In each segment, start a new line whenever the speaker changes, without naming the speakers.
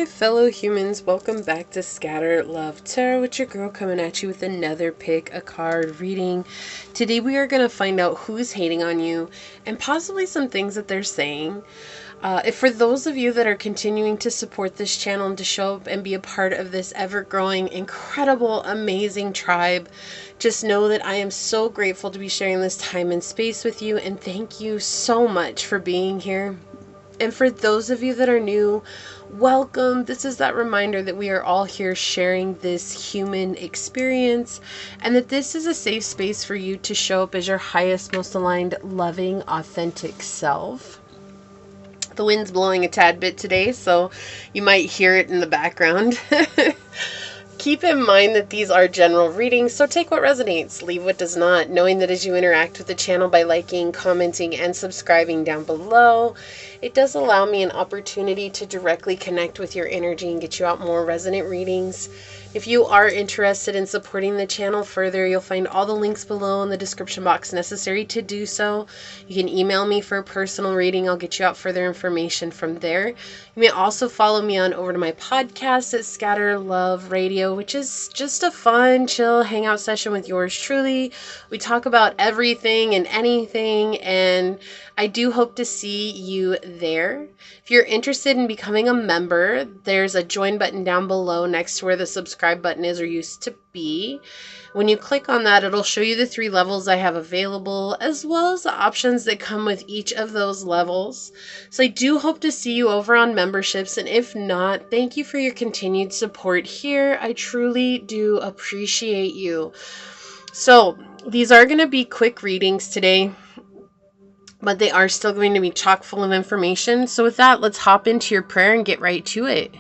my fellow humans, welcome back to Scatter Love Tarot with your girl coming at you with another pick a card reading. Today we are going to find out who's hating on you and possibly some things that they're saying. If for those of you that are continuing to support this channel and to show up and be a part of this ever-growing, incredible, amazing tribe, just know that I am so grateful to be sharing this time and space with you, and thank you so much for being here. And for those of you that are new, welcome. This is that reminder that we are all here sharing this human experience and that this is a safe space for you to show up as your highest, most aligned, loving, authentic self. The wind's blowing a tad bit today, so you might hear it in the background. Keep in mind that these are general readings, so take what resonates, leave what does not, knowing that as you interact with the channel by liking, commenting, and subscribing down below, it does allow me an opportunity to directly connect with your energy and get you out more resonant readings. If you are interested in supporting the channel further, you'll find all the links below in the description box necessary to do so. You can email me for a personal reading. I'll get you out further information from there. You may also follow me on over to my podcast at Scatter Love Radio, which is just a fun, chill hangout session with yours truly. We talk about everything and anything, and I do hope to see you there. If you're interested in becoming a member, there's a join button down below next to where the subscribe button is or used to be. When you click on that, it'll show you the 3 levels I have available, as well as the options that come with each of those levels. So I do hope to see you over on memberships, and if not, thank you for your continued support here. I truly do appreciate you. So these are going to be quick readings today, but they are still going to be chock full of information. So with that, let's hop into your prayer and get right to it.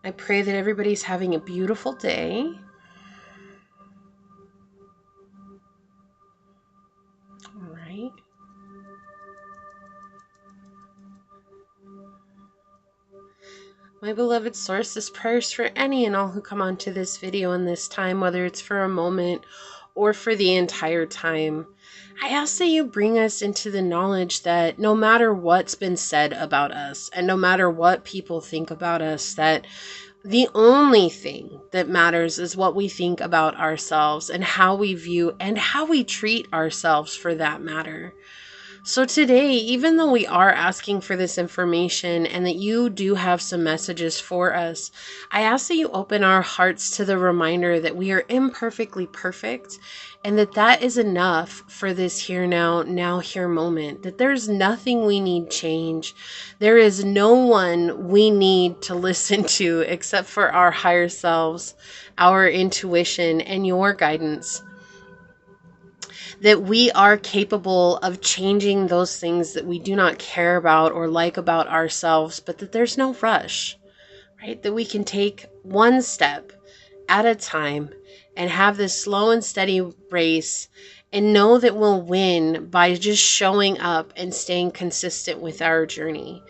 I pray that everybody's having a beautiful day. All right. My beloved source, this prayer is for any and all who come onto this video in this time, whether it's for a moment or for the entire time. I ask that you bring us into the knowledge that no matter what's been said about us and no matter what people think about us, that the only thing that matters is what we think about ourselves and how we view and how we treat ourselves for that matter. So today, even though we are asking for this information and that you do have some messages for us, I ask that you open our hearts to the reminder that we are imperfectly perfect and that that is enough for this here now here moment, that there's nothing we need change. There is no one we need to listen to except for our higher selves, our intuition, and your guidance. That we are capable of changing those things that we do not care about or like about ourselves, but that there's no rush, right? That we can take one step at a time and have this slow and steady race and know that we'll win by just showing up and staying consistent with our journey.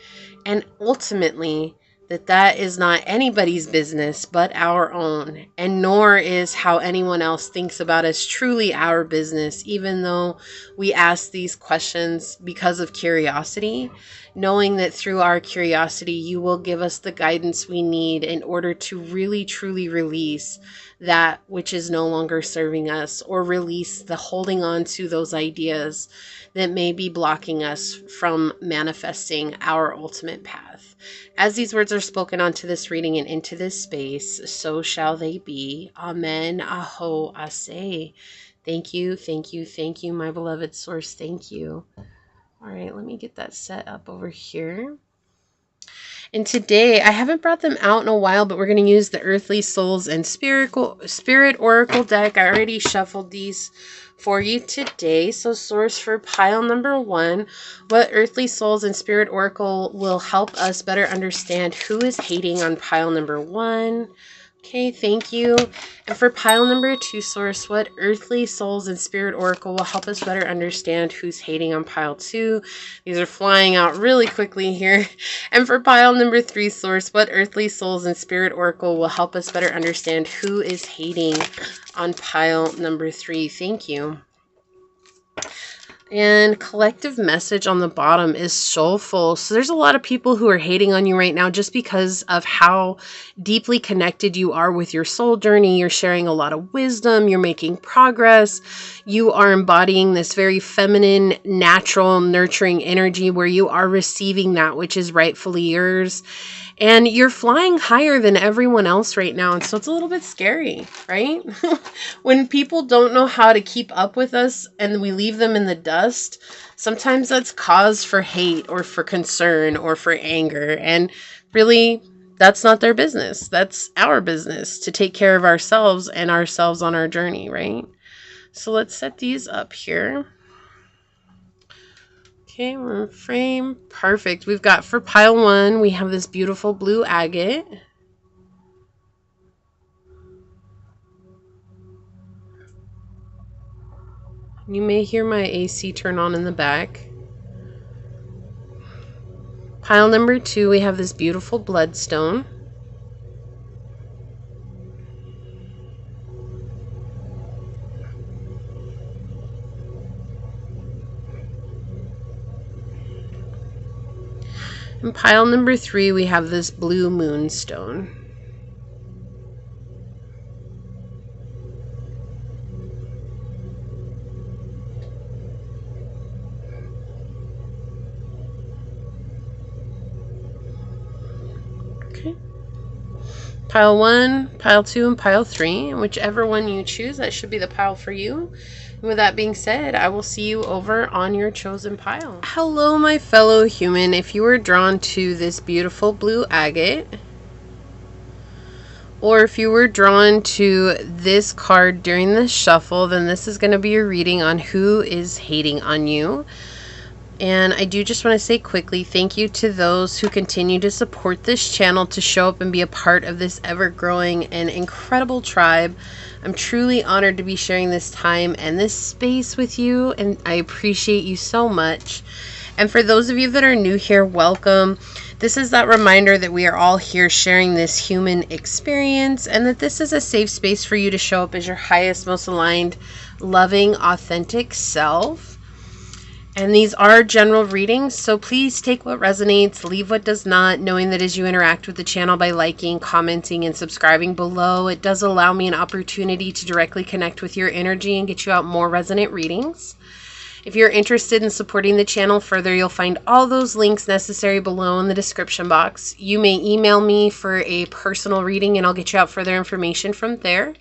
And ultimately, that is not anybody's business but our own, and nor is how anyone else thinks about us truly our business, even though we ask these questions because of curiosity, knowing that through our curiosity you will give us the guidance we need in order to really truly release that which is no longer serving us, or release the holding on to those ideas that may be blocking us from manifesting our ultimate path. As these words are spoken onto this reading and into this space, so shall they be. Amen. Aho, ase. Thank you, thank you, thank you, my beloved source. Thank you. All right, let me get that set up over here. And today, I haven't brought them out in a while, but we're going to use the Earthly Souls and Spirit Oracle deck. I already shuffled these for you today. So source for pile number 1, what Earthly Souls and Spirit Oracle will help us better understand who is hating on pile number 1. Okay, thank you. And for pile number 2, source, what Earthly Souls and Spirit Oracle will help us better understand who's hating on pile 2. These are flying out really quickly here. And for pile number 3, source, what Earthly Souls and Spirit Oracle will help us better understand who is hating on pile number 3. Thank you. And collective message on the bottom is soulful. So there's a lot of people who are hating on you right now just because of how deeply connected you are with your soul journey. You're sharing a lot of wisdom. You're making progress. You are embodying this very feminine, natural, nurturing energy where you are receiving that which is rightfully yours. And you're flying higher than everyone else right now. And so it's a little bit scary, right? When people don't know how to keep up with us and we leave them in the dust, sometimes that's cause for hate or for concern or for anger. And really, that's not their business. That's our business to take care of ourselves and ourselves on our journey, right? So let's set these up here. Okay, we're in frame. Perfect. We've got for pile 1, we have this beautiful blue agate. You may hear my AC turn on in the back. Pile number 2, we have this beautiful bloodstone. In pile number 3, we have this blue moonstone. Okay. Pile 1, pile 2, and pile 3. And whichever one you choose, that should be the pile for you. And with that being said, I will see you over on your chosen pile. Hello, my fellow human. If you were drawn to this beautiful blue agate, or if you were drawn to this card during the shuffle, then this is going to be a reading on who is hating on you. And I do just want to say quickly, thank you to those who continue to support this channel, to show up and be a part of this ever-growing and incredible tribe. I'm truly honored to be sharing this time and this space with you, and I appreciate you so much. And for those of you that are new here, welcome. This is that reminder that we are all here sharing this human experience, and that this is a safe space for you to show up as your highest, most aligned, loving, authentic self. And these are general readings, so please take what resonates, leave what does not, knowing that as you interact with the channel by liking, commenting, and subscribing below, it does allow me an opportunity to directly connect with your energy and get you out more resonant readings. If you're interested in supporting the channel further, you'll find all those links necessary below in the description box. You may email me for a personal reading and I'll get you out further information from there.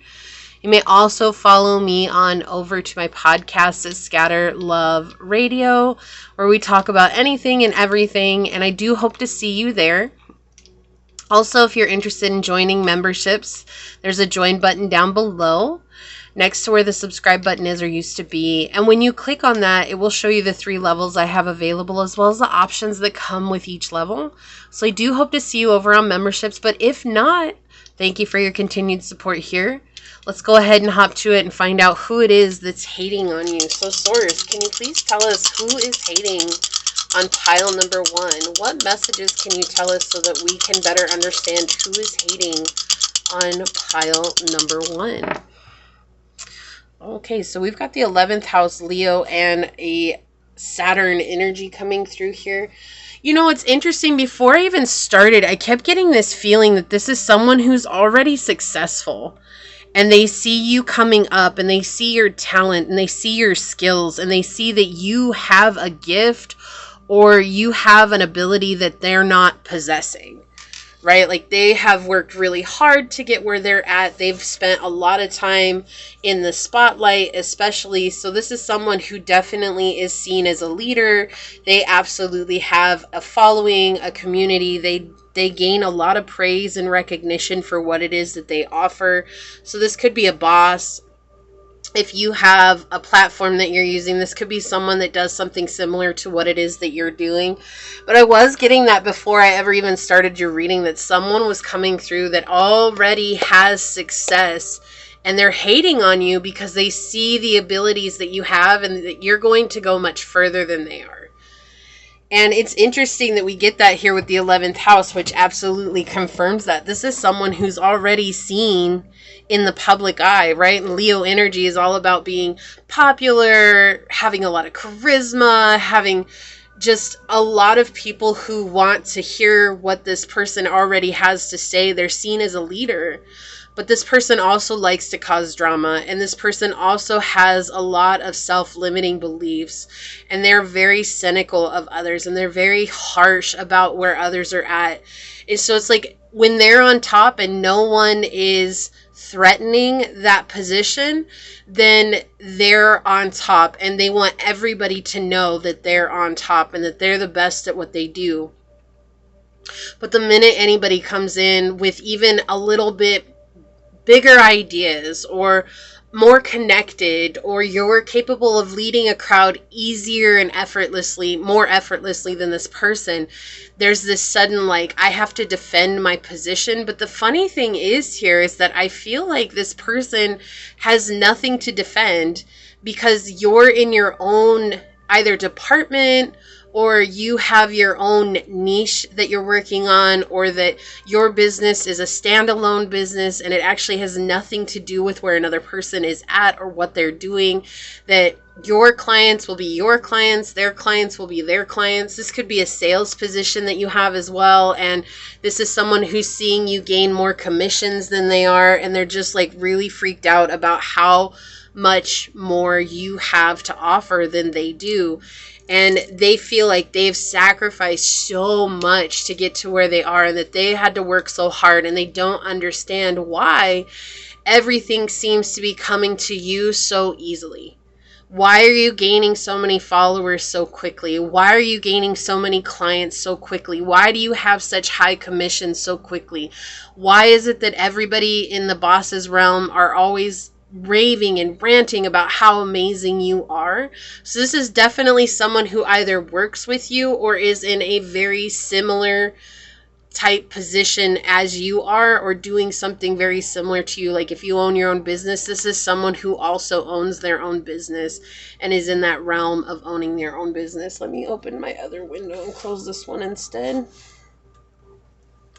You may also follow me on over to my podcast at Scatter Love Radio, where we talk about anything and everything, and I do hope to see you there. Also, if you're interested in joining memberships, there's a join button down below next to where the subscribe button is or used to be. And when you click on that, it will show you the 3 levels I have available, as well as the options that come with each level. So I do hope to see you over on memberships, but if not, thank you for your continued support here. Let's go ahead and hop to it and find out who it is that's hating on you. So Source, can you please tell us who is hating on pile number 1? What messages can you tell us so that we can better understand who is hating on pile number 1? Okay, so we've got the 11th house Leo and a Saturn energy coming through here. You know, it's interesting. Before I even started, I kept getting this feeling that this is someone who's already successful. And they see you coming up, and they see your talent, and they see your skills, and they see that you have a gift or you have an ability that they're not possessing, right? Like, they have worked really hard to get where they're at. They've spent a lot of time in the spotlight, especially. So this is someone who definitely is seen as a leader. They absolutely have a following, a community. They gain a lot of praise and recognition for what it is that they offer. So this could be a boss. If you have a platform that you're using, this could be someone that does something similar to what it is that you're doing. But I was getting that before I ever even started your reading, that someone was coming through that already has success, and they're hating on you because they see the abilities that you have and that you're going to go much further than they are. And it's interesting that we get that here with the 11th house, which absolutely confirms that. This is someone who's already seen in the public eye, right? And Leo energy is all about being popular, having a lot of charisma, having just a lot of people who want to hear what this person already has to say. They're seen as a leader. But this person also likes to cause drama, and this person also has a lot of self-limiting beliefs, and they're very cynical of others, and they're very harsh about where others are at. And so it's like when they're on top and no one is threatening that position, then they're on top, and they want everybody to know that they're on top and that they're the best at what they do. But the minute anybody comes in with even a little bit bigger ideas or more connected, or you're capable of leading a crowd easier and more effortlessly than this person, there's this sudden like, I have to defend my position. But the funny thing is here is that I feel like this person has nothing to defend, because you're in your own either department, or you have your own niche that you're working on, or that your business is a standalone business and it actually has nothing to do with where another person is at or what they're doing, that your clients will be your clients, their clients will be their clients. This could be a sales position that you have as well, and this is someone who's seeing you gain more commissions than they are, and they're just like really freaked out about how much more you have to offer than they do. And they feel like they've sacrificed so much to get to where they are, and that they had to work so hard, and they don't understand why everything seems to be coming to you so easily. Why are you gaining so many followers so quickly? Why are you gaining so many clients so quickly? Why do you have such high commissions so quickly? Why is it that everybody in the boss's realm are always raving and ranting about how amazing you are? So this is definitely someone who either works with you or is in a very similar type position as you are, or doing something very similar to you. Like if you own your own business, this is someone who also owns their own business and is in that realm of owning their own business. Let me open my other window and close this one instead,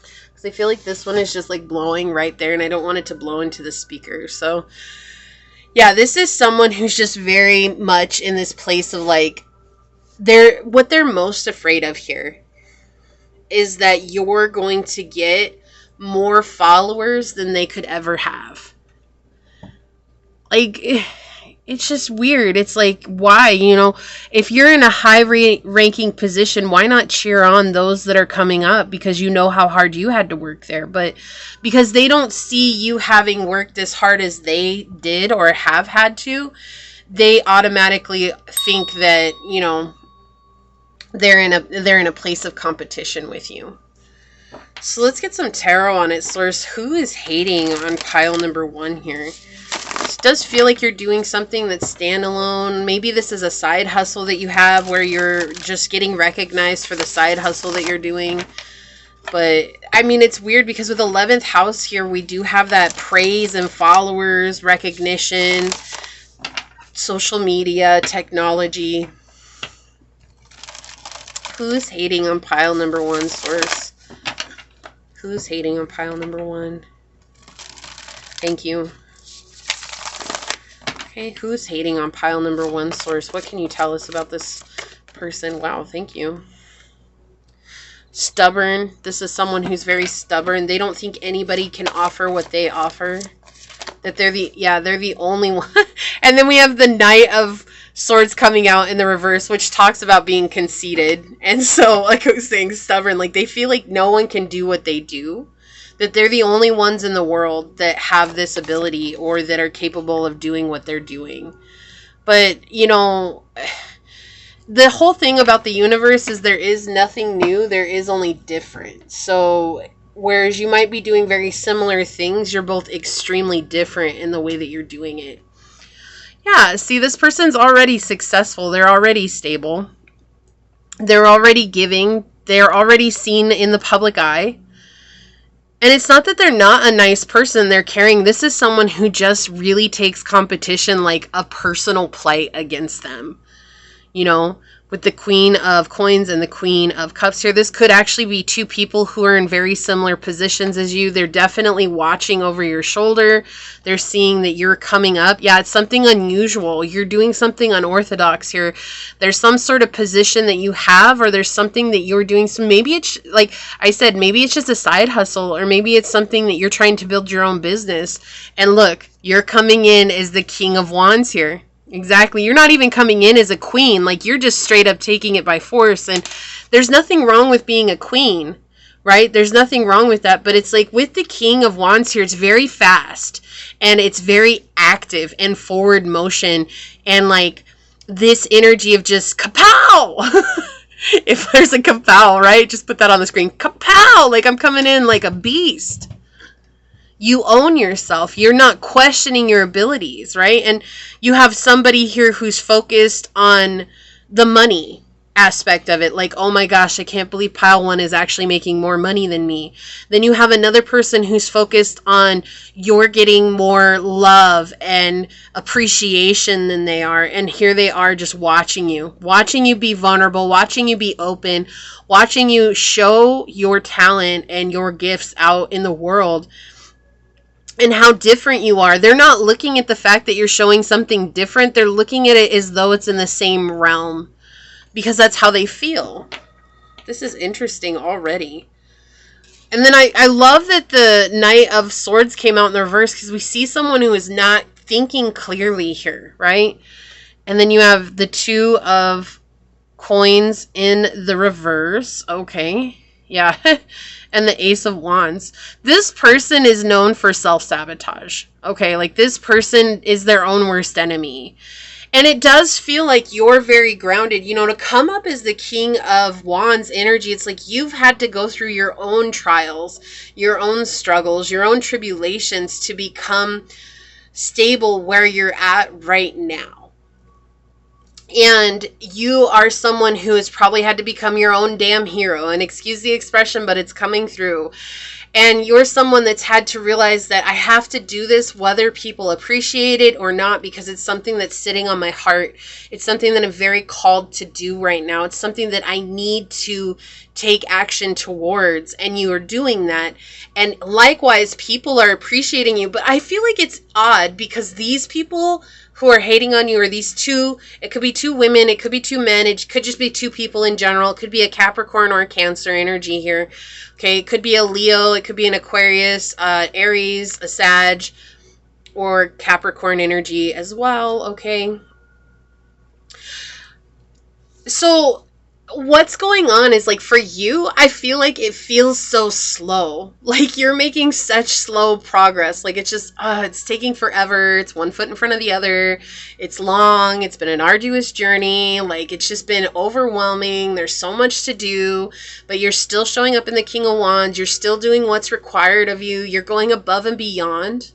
because I feel like this one is just like blowing right there and I don't want it to blow into the speaker. So yeah, this is someone who's just very much in this place of like, what they're most afraid of here is that you're going to get more followers than they could ever have. Like, it's just weird. It's like, why? If you're in a high ranking position, why not cheer on those that are coming up, because you know how hard you had to work there? But because they don't see you having worked as hard as they did or have had to, they automatically think that, they're in a place of competition with you. So let's get some tarot on it, Source. Who is hating on pile number 1 here? It does feel like you're doing something that's standalone. Maybe this is a side hustle that you have where you're just getting recognized for the side hustle that you're doing. But I mean, it's weird because with 11th house here, we do have that praise and followers, recognition, social media, technology. Who's hating on pile number 1, Source? Who's hating on pile number 1? Thank you. Okay, who's hating on pile number 1, Source? What can you tell us about this person? Wow, thank you. Stubborn. This is someone who's very stubborn. They don't think anybody can offer what they offer. That they're the only one. And then we have the Knight of Swords coming out in the reverse, which talks about being conceited. And so, like I was saying, stubborn. Like, they feel like no one can do what they do. That they're the only ones in the world that have this ability or that are capable of doing what they're doing. But, the whole thing about the universe is there is nothing new. There is only different. So whereas you might be doing very similar things, you're both extremely different in the way that you're doing it. Yeah, see, this person's already successful. They're already stable. They're already giving. They're already seen in the public eye. And it's not that they're not a nice person. They're caring. This is someone who just really takes competition like a personal plight against them. with the Queen of Coins and the Queen of Cups here. This could actually be two people who are in very similar positions as you. They're definitely watching over your shoulder. They're seeing that you're coming up. Yeah, it's something unusual. You're doing something unorthodox here. There's some sort of position that you have, or there's something that you're doing. So maybe it's, like I said, maybe it's just a side hustle, or maybe it's something that you're trying to build your own business. And look, you're coming in as the King of Wands here. Exactly. You're not even coming in as a queen. Like, you're just straight up taking it by force. And there's nothing wrong with being a queen, right? There's nothing wrong with that. But it's like with the King of Wands here, it's very fast and it's very active and forward motion. And like this energy of just kapow. If there's a kapow, right? Just put that on the screen. Kapow. Like, I'm coming in like a beast. You own yourself. You're not questioning your abilities, right? And you have somebody here who's focused on the money aspect of it. Like, oh my gosh, I can't believe pile one is actually making more money than me. Then you have another person who's focused on you're getting more love and appreciation than they are. And here they are just watching you be vulnerable, watching you be open, watching you show your talent and your gifts out in the world. And how different you are. They're not looking at the fact that you're showing something different. They're looking at it as though it's in the same realm. Because that's how they feel. This is interesting already. And then I love that the Knight of Swords came out in the reverse. Because we see someone who is not thinking clearly here. Right? And then you have the Two of Coins in the reverse. Okay. Yeah. And the Ace of Wands. This person is known for self-sabotage. Okay, like this person is their own worst enemy. And it does feel like you're very grounded. You know, to come up as the King of Wands energy, it's like you've had to go through your own trials, your own struggles, your own tribulations to become stable where you're at right now. And you are someone who has probably had to become your own damn hero. And excuse the expression, but it's coming through. And you're someone that's had to realize that I have to do this whether people appreciate it or not, because it's something that's sitting on my heart. It's something that I'm very called to do right now. It's something that I need to take action towards. And you are doing that. And likewise, people are appreciating you. But I feel like it's odd because these people who are hating on you, or these two, it could be two women, it could be two men, it could just be two people in general, it could be a Capricorn or a Cancer energy here, okay, it could be a Leo, it could be an Aquarius, Aries, a Sag, or Capricorn energy as well, okay. So what's going on is, like, for you, I feel like it feels so slow. Like, you're making such slow progress. Like, it's just, it's taking forever. It's one foot in front of the other. It's long. It's been an arduous journey. Like, it's just been overwhelming. There's so much to do, but you're still showing up in the King of Wands. You're still doing what's required of you. You're going above and beyond.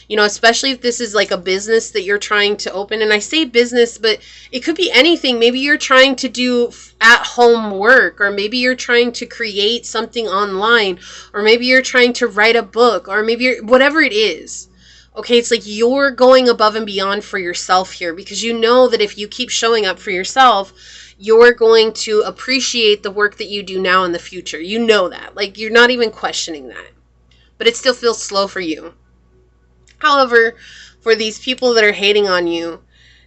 You know, especially if this is like a business that you're trying to open. And I say business, but it could be anything. Maybe you're trying to do at-home work, or maybe you're trying to create something online, or maybe you're trying to write a book, or maybe you're, whatever it is. Okay, it's like you're going above and beyond for yourself here, because you know that if you keep showing up for yourself, you're going to appreciate the work that you do now in the future. You know that. Like, you're not even questioning that. But it still feels slow for you. However, for these people that are hating on you,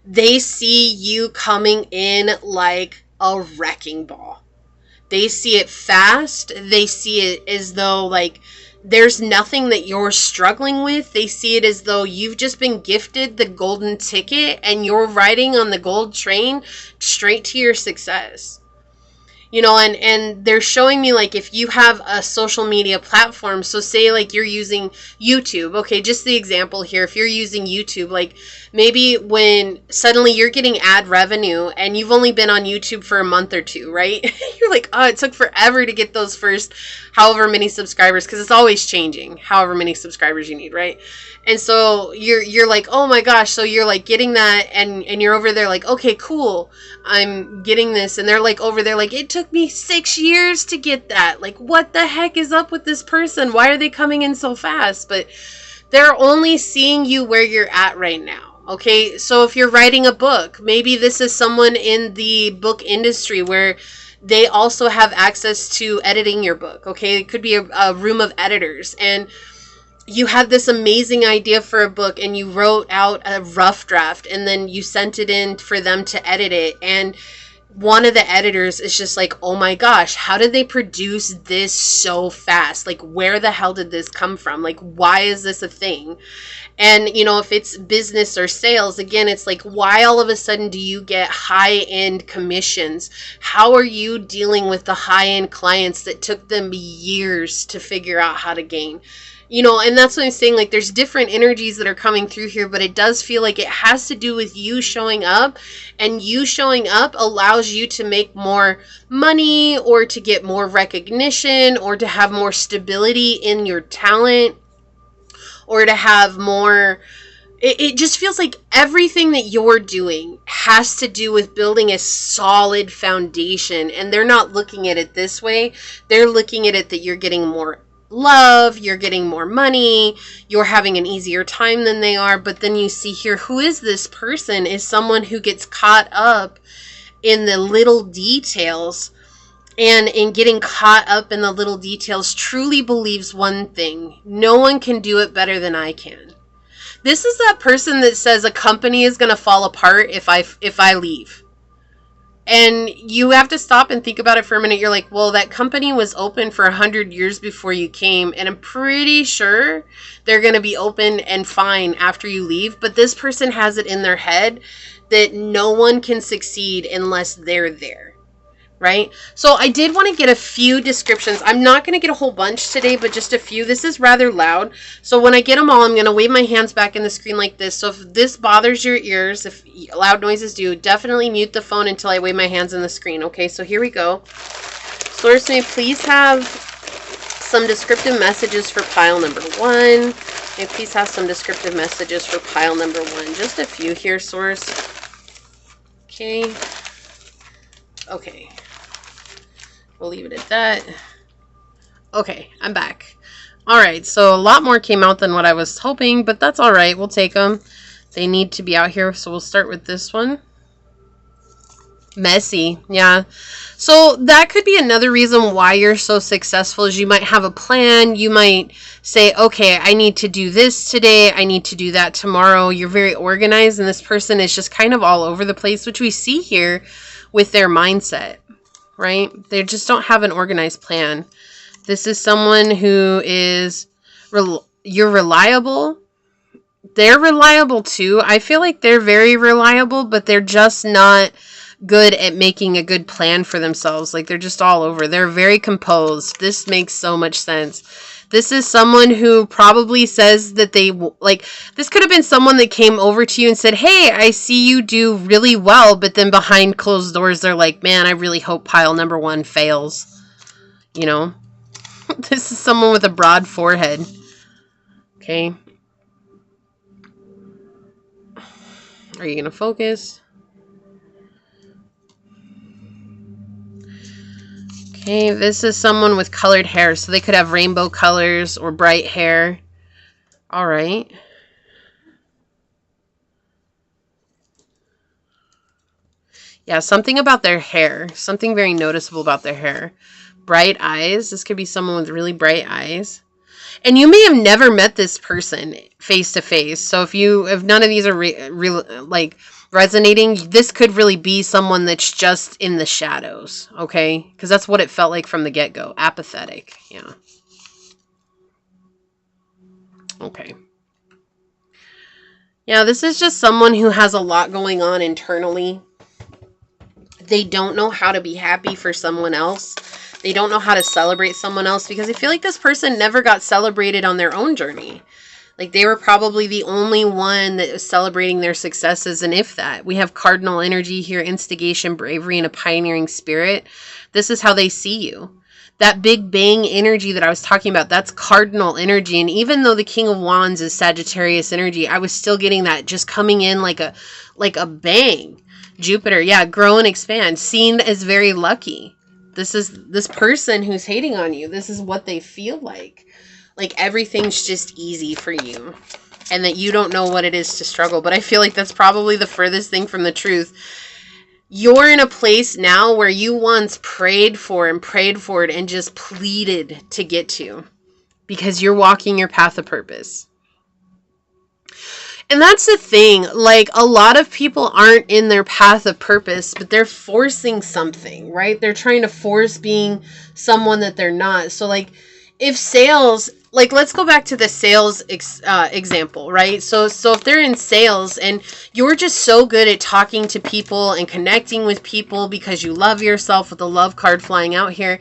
they see you coming in like a wrecking ball. They see it fast. They see it as though, like, there's nothing that you're struggling with. They see it as though you've just been gifted the golden ticket and you're riding on the gold train straight to your success. You know, and they're showing me, like, if you have a social media platform, so say, like, you're using YouTube. Okay, just the example here. If you're using YouTube, like, maybe when suddenly you're getting ad revenue and you've only been on YouTube for a month or two, right? You're like, oh, it took forever to get those first however many subscribers, because it's always changing however many subscribers you need, right? And so you're like, oh my gosh, so you're like getting that, and you're over there like, okay, cool, I'm getting this, and they're like over there like, it took me 6 years to get that. Like, what the heck is up with this person? Why are they coming in so fast? But they're only seeing you where you're at right now. Okay, so if you're writing a book, maybe this is someone in the book industry where they also have access to editing your book. Okay, it could be a room of editors, and you had this amazing idea for a book and you wrote out a rough draft and then you sent it in for them to edit it, and one of the editors is just like, oh my gosh, how did they produce this so fast? Like, where the hell did this come from? Like, why is this a thing? And, you know, if it's business or sales, again, it's like, why all of a sudden do you get high-end commissions? How are you dealing with the high-end clients that took them years to figure out how to gain? You know, and that's what I'm saying. Like, there's different energies that are coming through here, but it does feel like it has to do with you showing up, and you showing up allows you to make more money or to get more recognition or to have more stability in your talent or to have more. It just feels like everything that you're doing has to do with building a solid foundation, and they're not looking at it this way. They're looking at it that you're getting more love, you're getting more money, you're having an easier time than they are. But then you see here, who is this person? Is someone who gets caught up in the little details, and in getting caught up in the little details truly believes one thing: no one can do it better than I can. This is that person that says a company is going to fall apart if I leave. And you have to stop and think about it for a minute. You're like, well, that company was open for 100 years before you came, and I'm pretty sure they're going to be open and fine after you leave. But this person has it in their head that no one can succeed unless they're there. Right? So I did want to get a few descriptions. I'm not going to get a whole bunch today, but just a few. This is rather loud. So when I get them all, I'm going to wave my hands back in the screen like this. So if this bothers your ears, if loud noises do, definitely mute the phone until I wave my hands in the screen. Okay, so here we go. Source, may please have some descriptive messages for pile number 1. May please have some descriptive messages for pile number 1. Just a few here, Source. Okay. Okay. We'll leave it at that. Okay, I'm back. Alright, so a lot more came out than what I was hoping, but that's alright. We'll take them. They need to be out here, so we'll start with this one. Messy, yeah. So that could be another reason why you're so successful, is you might have a plan. You might say, okay, I need to do this today. I need to do that tomorrow. You're very organized, and this person is just kind of all over the place, which we see here with their mindset. Right? They just don't have an organized plan. This is someone who is, you're reliable. They're reliable too. I feel like they're very reliable, but they're just not good at making a good plan for themselves. Like, they're just all over. They're very composed. This makes so much sense. This is someone who probably says that they, like, this could have been someone that came over to you and said, hey, I see you do really well, but then behind closed doors, they're like, man, I really hope pile number 1 fails. You know? This is someone with a broad forehead. Okay. Are you going to focus? Okay, this is someone with colored hair, so they could have rainbow colors or bright hair. All right. Yeah, something about their hair. Something very noticeable about their hair. Bright eyes. This could be someone with really bright eyes. And you may have never met this person face to face. So if none of these are resonating, this could really be someone that's just in the shadows, okay? Because that's what it felt like from the get-go. Apathetic, yeah. Okay. Yeah, this is just someone who has a lot going on internally. They don't know how to be happy for someone else. They don't know how to celebrate someone else, because I feel like this person never got celebrated on their own journey. Like, they were probably the only one that was celebrating their successes, and if that. We have cardinal energy here, instigation, bravery, and a pioneering spirit. This is how they see you. That big bang energy that I was talking about, that's cardinal energy. And even though the King of Wands is Sagittarius energy, I was still getting that just coming in like a bang. Jupiter, yeah, grow and expand. Seen as very lucky. This is this person who's hating on you. This is what they feel like. Like, everything's just easy for you. and that you don't know what it is to struggle. But I feel like that's probably the furthest thing from the truth. You're in a place now where you once prayed for it and just pleaded to get to, because you're walking your path of purpose. And that's the thing, like, a lot of people aren't in their path of purpose, but they're forcing something, right? They're trying to force being someone that they're not. So, like, if sales, like, let's go back to the sales example, right? So if they're in sales and you're just so good at talking to people and connecting with people because you love yourself, with the love card flying out here,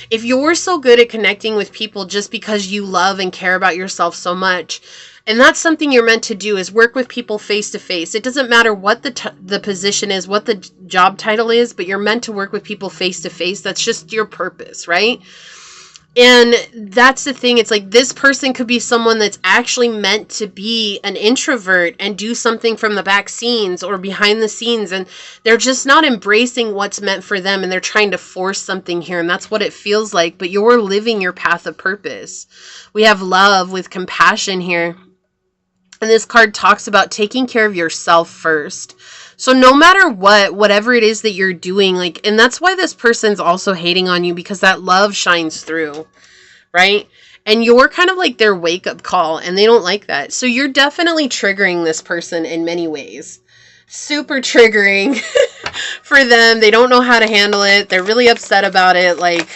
if you're so good at connecting with people just because you love and care about yourself so much, and that's something you're meant to do, is work with people face to face. It doesn't matter what the position is, what the job title is, but you're meant to work with people face to face. That's just your purpose, right? And that's the thing. It's like, this person could be someone that's actually meant to be an introvert and do something from the back scenes or behind the scenes. And they're just not embracing what's meant for them. And they're trying to force something here. And that's what it feels like. But you're living your path of purpose. We have love with compassion here. And this card talks about taking care of yourself first. So no matter what, whatever it is that you're doing, like, and that's why this person's also hating on you, because that love shines through, right? And you're kind of like their wake-up call, and they don't like that. So you're definitely triggering this person in many ways. Super triggering for them. They don't know how to handle it. They're really upset about it. Like,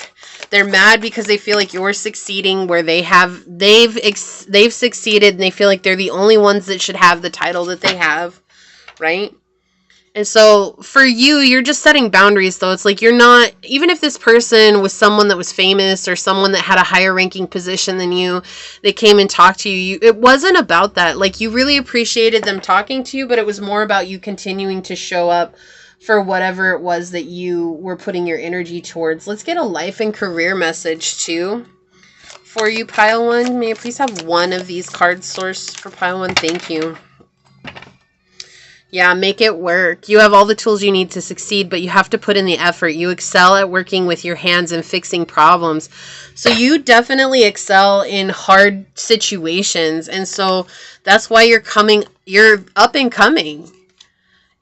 they're mad because they feel like you're succeeding where they've succeeded, and they feel like they're the only ones that should have the title that they have, right? And so for you, you're just setting boundaries, though. It's like, you're not, even if this person was someone that was famous or someone that had a higher ranking position than you, they came and talked to you, it wasn't about that. Like, you really appreciated them talking to you, but it was more about you continuing to show up for whatever it was that you were putting your energy towards. Let's get a life and career message, too, for you, Pile 1. May I please have one of these cards sourced for Pile 1? Thank you. Yeah, make it work. You have all the tools you need to succeed, but you have to put in the effort. You excel at working with your hands and fixing problems. So you definitely excel in hard situations. And so that's why you're up and coming.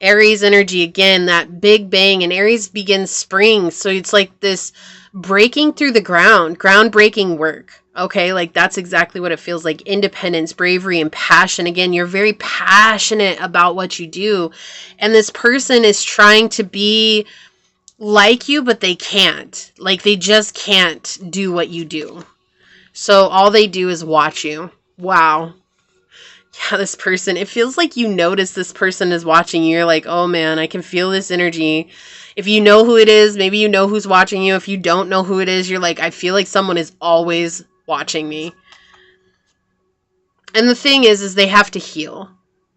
Aries energy, again, that big bang, and Aries begins spring. So it's like this breaking through the groundbreaking work. Okay, like, that's exactly what it feels like. Independence, bravery, and passion. Again, you're very passionate about what you do. And this person is trying to be like you, but they can't. Like, they just can't do what you do. So all they do is watch you. Wow. Yeah, this person, it feels like you notice this person is watching you. You're like, oh man, I can feel this energy. If you know who it is, maybe you know who's watching you. If you don't know who it is, you're like, I feel like someone is always watching me. And the thing is they have to heal,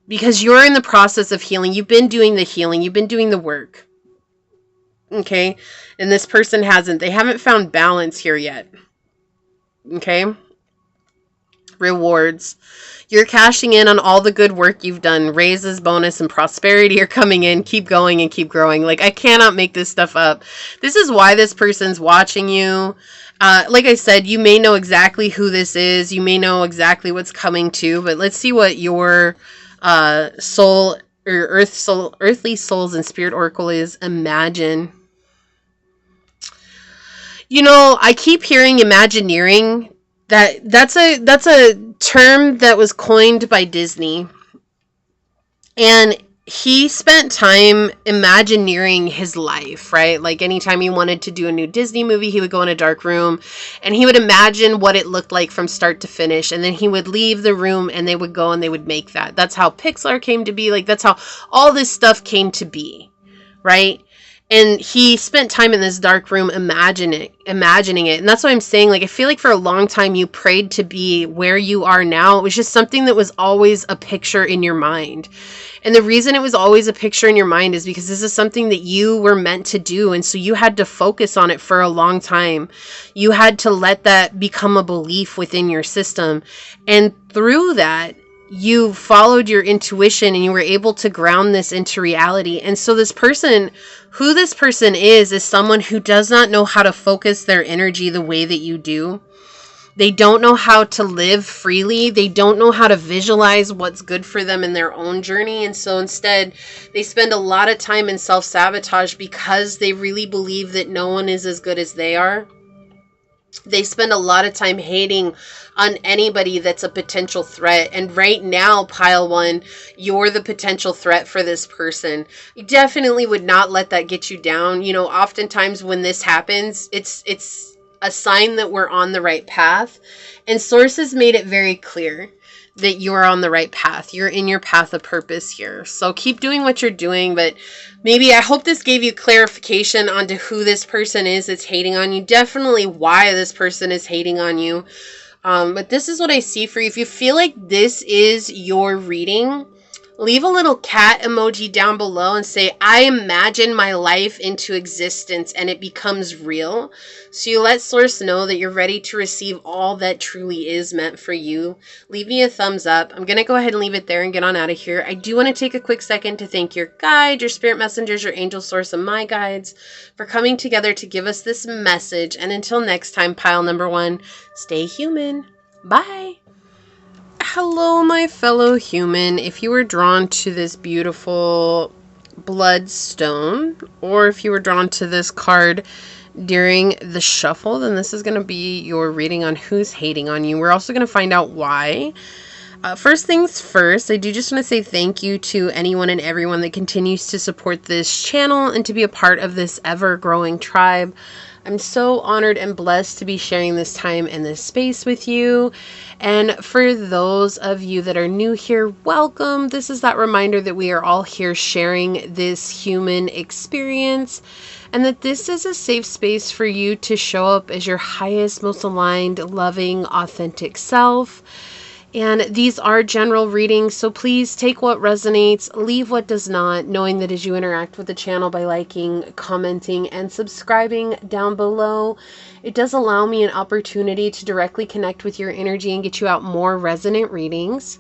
because you're in the process of healing. You've been doing the healing. You've been doing the work. Okay. And this person hasn't. They haven't found balance here yet. Okay. Rewards. You're cashing in on all the good work you've done. Raises, bonus, and prosperity are coming in. Keep going and keep growing. Like, I cannot make this stuff up. This is why this person's watching you. Like I said, you may know exactly who this is. You may know exactly what's coming to, but let's see what your soul or earthly souls and spirit oracle is. Imagine. You know, I keep hearing Imagineering. That's a term that was coined by Disney. And he spent time Imagineering his life, right? Like, anytime he wanted to do a new Disney movie, he would go in a dark room and he would imagine what it looked like from start to finish. And then he would leave the room and they would go and they would make that. That's how Pixar came to be. Like, that's how all this stuff came to be, right? And he spent time in this dark room imagining it. And that's why I'm saying, like, I feel like for a long time you prayed to be where you are now. It was just something that was always a picture in your mind. And the reason it was always a picture in your mind is because this is something that you were meant to do. And so you had to focus on it for a long time. You had to let that become a belief within your system. And through that, you followed your intuition and you were able to ground this into reality. And so this person, who this person is someone who does not know how to focus their energy the way that you do. They don't know how to live freely. They don't know how to visualize what's good for them in their own journey. And so instead, they spend a lot of time in self-sabotage because they really believe that no one is as good as they are. They spend a lot of time hating on anybody that's a potential threat. And right now, pile one, you're the potential threat for this person. You definitely would not let that get you down. You know, oftentimes when this happens, it's a sign that we're on the right path. And Source has made it very clear that you're on the right path. You're in your path of purpose here. So keep doing what you're doing, but maybe I hope this gave you clarification onto who this person is that's hating on you. Definitely why this person is hating on you. But this is what I see for you. If you feel like this is your reading, leave a little cat emoji down below and say, I imagine my life into existence and it becomes real. So you let Source know that you're ready to receive all that truly is meant for you. Leave me a thumbs up. I'm going to go ahead and leave it there and get on out of here. I do want to take a quick second to thank your guide, your spirit messengers, your angel source, and my guides for coming together to give us this message. And until next time, pile number one, stay human. Bye. Hello, my fellow human. If you were drawn to this beautiful bloodstone, or if you were drawn to this card during the shuffle, then this is going to be your reading on who's hating on you. We're also going to find out why. First things first, I do just want to say thank you to anyone and everyone that continues to support this channel and to be a part of this ever-growing tribe. I'm so honored and blessed to be sharing this time and this space with you. And for those of you that are new here, welcome. This is that reminder that we are all here sharing this human experience and that this is a safe space for you to show up as your highest, most aligned, loving, authentic self. And these are general readings, so please take what resonates, leave what does not, knowing that as you interact with the channel by liking, commenting, and subscribing down below, it does allow me an opportunity to directly connect with your energy and get you out more resonant readings.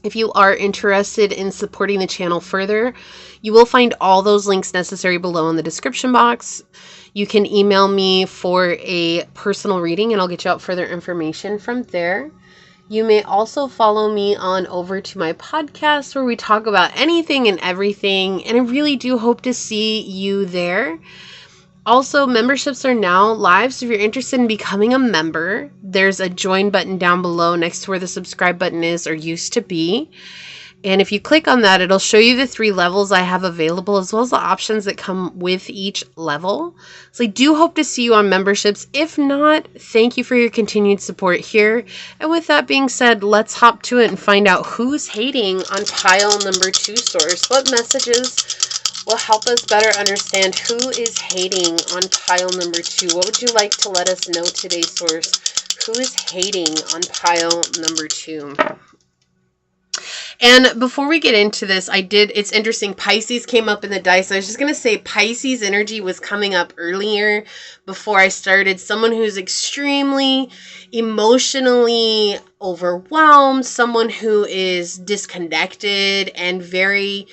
If you are interested in supporting the channel further, you will find all those links necessary below in the description box. You can email me for a personal reading and I'll get you out further information from there. You may also follow me on over to my podcast where we talk about anything and everything, and I really do hope to see you there. Also, memberships are now live, so if you're interested in becoming a member, there's a join button down below next to where the subscribe button is or used to be. And if you click on that, it'll show you the 3 levels I have available, as well as the options that come with each level. So I do hope to see you on memberships. If not, thank you for your continued support here. And with that being said, let's hop to it and find out who's hating on pile number 2, Source. What messages will help us better understand who is hating on pile number 2? What would you like to let us know today, Source? Who is hating on pile number 2? And before we get into this, it's interesting, Pisces came up in the dice. I was just going to say Pisces energy was coming up earlier before I started. Someone who's extremely emotionally overwhelmed, someone who is disconnected and very,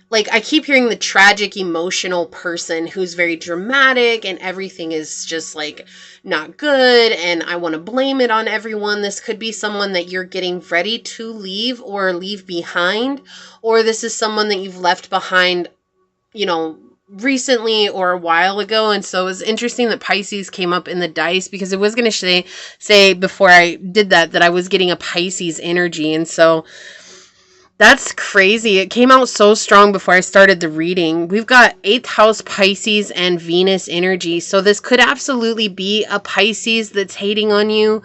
like, I keep hearing the tragic emotional person who's very dramatic and everything is just like not good and I want to blame it on everyone. This could be someone that you're getting ready to leave or leave behind, or this is someone that you've left behind, you know, recently or a while ago. And so it was interesting that Pisces came up in the dice because it was going to say before I did that I was getting a Pisces energy. And so that's crazy. It came out so strong before I started the reading. We've got 8th house Pisces and Venus energy. So this could absolutely be a Pisces that's hating on you.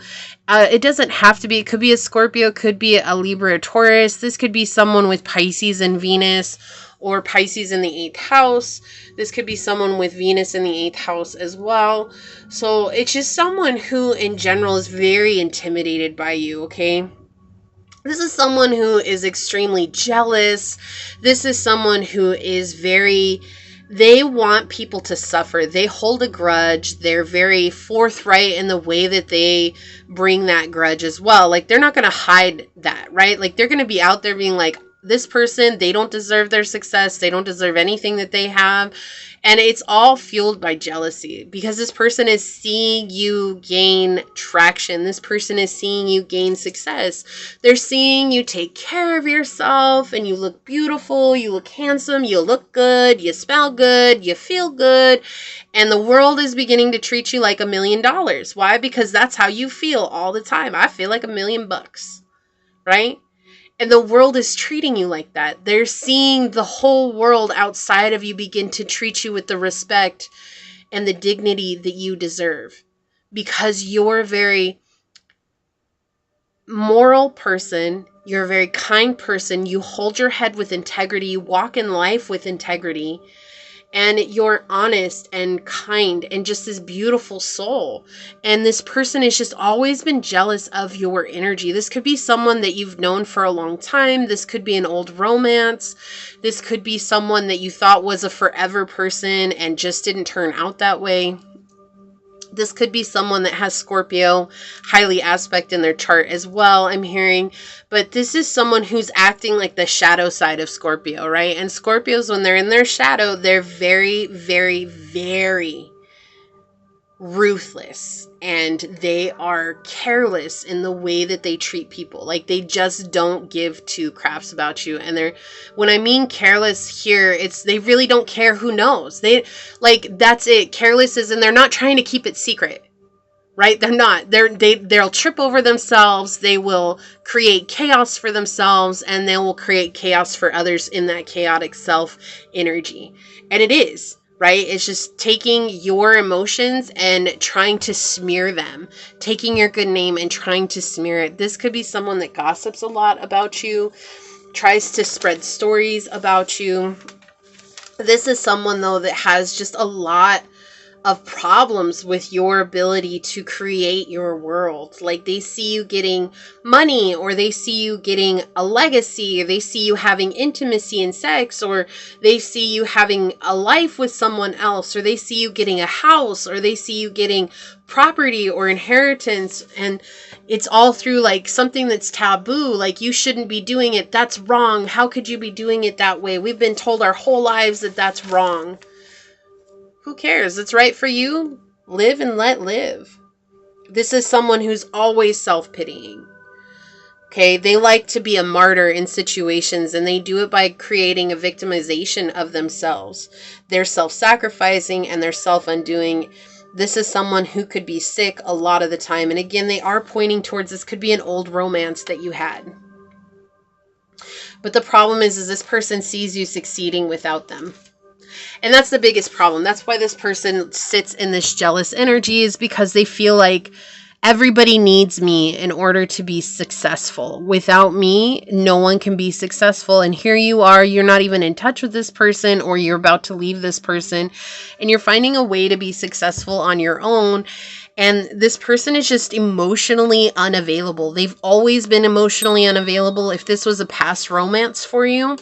It doesn't have to be. It could be a Scorpio, could be a Libra, a Taurus. This could be someone with Pisces and Venus or Pisces in the 8th house. This could be someone with Venus in the 8th house as well. So it's just someone who in general is very intimidated by you, okay? This is someone who is extremely jealous. This is someone who is they want people to suffer. They hold a grudge. They're very forthright in the way that they bring that grudge as well. Like, they're not going to hide that, right? Like, they're going to be out there being like, this person, they don't deserve their success. They don't deserve anything that they have. And it's all fueled by jealousy, because this person is seeing you gain traction. This person is seeing you gain success. They're seeing you take care of yourself and you look beautiful, you look handsome, you look good, you smell good, you feel good. And the world is beginning to treat you like $1 million. Why? Because that's how you feel all the time. I feel like $1 million, right? And the world is treating you like that. They're seeing the whole world outside of you begin to treat you with the respect and the dignity that you deserve, because you're a very moral person. You're a very kind person. You hold your head with integrity. You walk in life with integrity. And you're honest and kind and just this beautiful soul. And this person has just always been jealous of your energy. This could be someone that you've known for a long time. This could be an old romance. This could be someone that you thought was a forever person and just didn't turn out that way. This could be someone that has Scorpio highly aspect in their chart as well, I'm hearing. But this is someone who's acting like the shadow side of Scorpio, right? And Scorpios, when they're in their shadow, they're very, very, very ruthless. And they are careless in the way that they treat people. Like, they just don't give two craps about you. And when I mean careless here, it's they really don't care who knows. That's it. Careless is, and they're not trying to keep it secret, right? They're not. They'll trip over themselves. They will create chaos for themselves, and they will create chaos for others in that chaotic self energy. And it is. Right? It's just taking your emotions and trying to smear them, taking your good name and trying to smear it. This could be someone that gossips a lot about you, tries to spread stories about you. This is someone, though, that has just a lot of problems with your ability to create your world. Like, they see you getting money, or they see you getting a legacy, or they see you having intimacy and sex, or they see you having a life with someone else, or they see you getting a house, or they see you getting property or inheritance. And it's all through like something that's taboo. Like, you shouldn't be doing it. That's wrong. How could you be doing it that way? We've been told our whole lives that that's wrong. Who cares? It's right for you. Live and let live. This is someone who's always self-pitying. Okay, they like to be a martyr in situations, and they do it by creating a victimization of themselves. They're self-sacrificing and they're self-undoing. This is someone who could be sick a lot of the time. And again, they are pointing towards this could be an old romance that you had. But the problem is this person sees you succeeding without them. And that's the biggest problem. That's why this person sits in this jealous energy, is because they feel like everybody needs me in order to be successful. Without me, no one can be successful. And here you are, you're not even in touch with this person, or you're about to leave this person, and you're finding a way to be successful on your own. And this person is just emotionally unavailable. They've always been emotionally unavailable. If this was a past romance for you,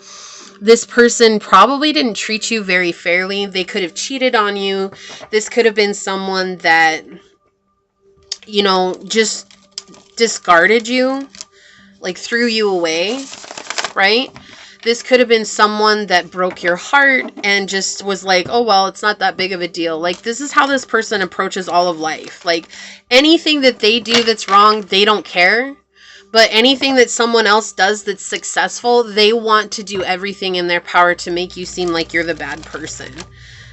this person probably didn't treat you very fairly. They could have cheated on you. This could have been someone that, you know, just discarded you, like threw you away, right? This could have been someone that broke your heart and just was like, oh, well, it's not that big of a deal. Like, this is how this person approaches all of life. Like, anything that they do that's wrong, they don't care. But anything that someone else does that's successful, they want to do everything in their power to make you seem like you're the bad person.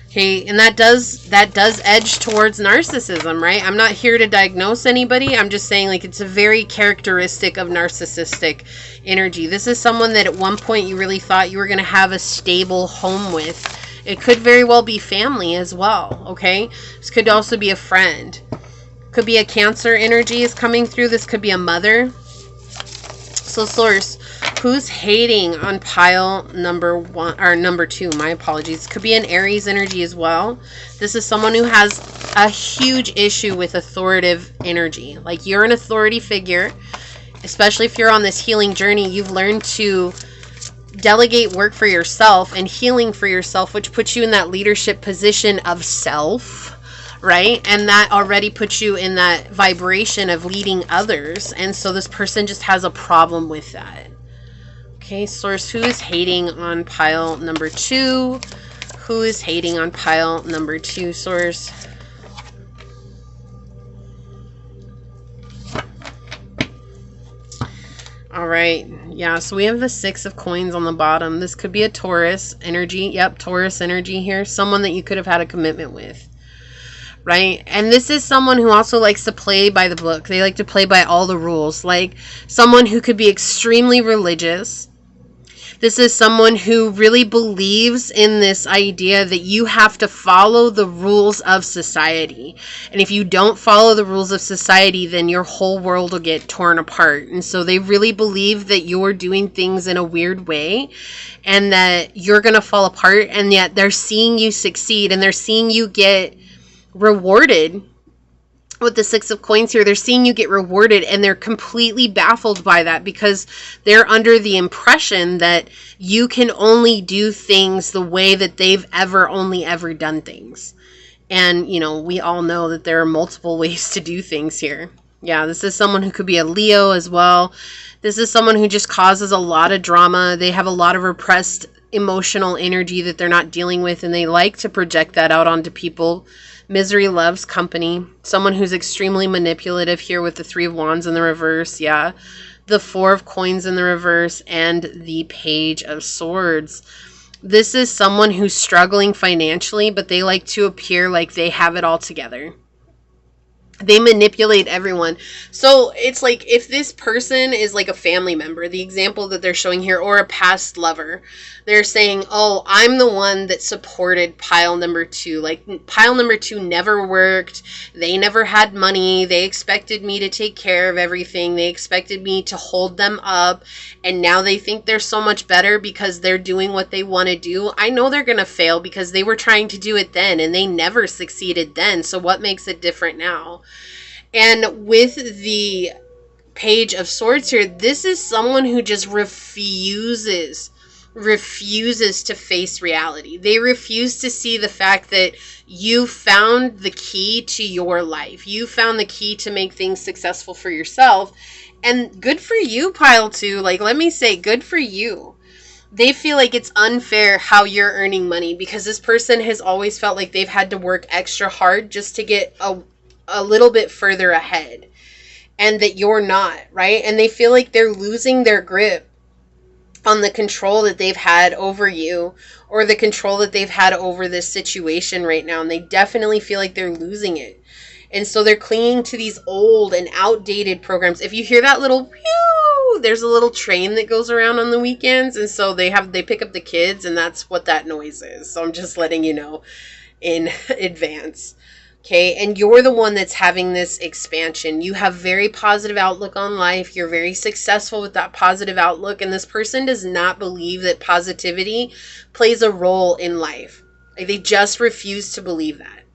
Okay, and that does edge towards narcissism, right? I'm not here to diagnose anybody. I'm just saying, like, it's a very characteristic of narcissistic energy. This is someone that at one point you really thought you were going to have a stable home with. It could very well be family as well, okay? This could also be a friend. Could be a Cancer energy is coming through. This could be a mother. So source, who's hating on pile number 1 or number 2? My apologies. Could be an Aries energy as well. This is someone who has a huge issue with authoritative energy. Like, you're an authority figure, especially if you're on this healing journey. You've learned to delegate work for yourself and healing for yourself, which puts you in that leadership position of self. Right? And that already puts you in that vibration of leading others. And so this person just has a problem with that. Okay, Source, who is hating on pile number 2? Who is hating on pile number 2, Source? All right. Yeah, so we have the 6 of coins on the bottom. This could be a Taurus energy. Yep, Taurus energy here. Someone that you could have had a commitment with. Right? And this is someone who also likes to play by the book. They like to play by all the rules. Like someone who could be extremely religious. This is someone who really believes in this idea that you have to follow the rules of society. And if you don't follow the rules of society, then your whole world will get torn apart. And so they really believe that you're doing things in a weird way and that you're going to fall apart. And yet they're seeing you succeed and they're seeing you get rewarded. With the 6 of coins here, they're seeing you get rewarded and they're completely baffled by that because they're under the impression that you can only do things the way that they've only ever done things. And, you know, we all know that there are multiple ways to do things here. Yeah, this is someone who could be a Leo as well. This is someone who just causes a lot of drama. They have a lot of repressed emotional energy that they're not dealing with, and they like to project that out onto people. Misery loves company. Someone who's extremely manipulative here with the 3 of Wands in the reverse. Yeah. The 4 of coins in the reverse and the Page of Swords. This is someone who's struggling financially, but they like to appear like they have it all together. They manipulate everyone. So it's like if this person is like a family member, the example that they're showing here, or a past lover, they're saying, oh, I'm the one that supported pile number 2. Like pile number 2 never worked. They never had money. They expected me to take care of everything. They expected me to hold them up. And now they think they're so much better because they're doing what they want to do. I know they're going to fail because they were trying to do it then and they never succeeded then. So what makes it different now? And with the Page of Swords here, this is someone who just refuses to face reality. They refuse to see the fact that you found the key to your life. You found the key to make things successful for yourself. And good for you, pile 2. Like, let me say, good for you. They feel like it's unfair how you're earning money because this person has always felt like they've had to work extra hard just to get a little bit further ahead, and that you're not, right? And they feel like they're losing their grip on the control that they've had over you or the control that they've had over this situation right now. And they definitely feel like they're losing it. And so they're clinging to these old and outdated programs. If you hear that little pew, there's a little train that goes around on the weekends. And so they pick up the kids, and that's what that noise is. So I'm just letting you know in advance. Okay, and you're the one that's having this expansion. You have very positive outlook on life. You're very successful with that positive outlook. And this person does not believe that positivity plays a role in life. Like, they just refuse to believe that.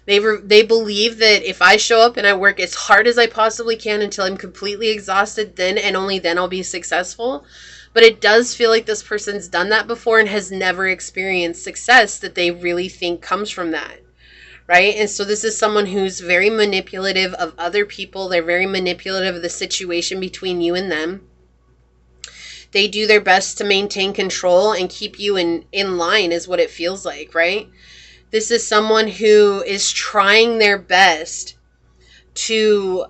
They believe that if I show up and I work as hard as I possibly can until I'm completely exhausted, then and only then I'll be successful. But it does feel like this person's done that before and has never experienced success that they really think comes from that. Right? And so this is someone who's very manipulative of other people. They're very manipulative of the situation between you and them. They do their best to maintain control and keep you in line is what it feels like, right? This is someone who is trying their best to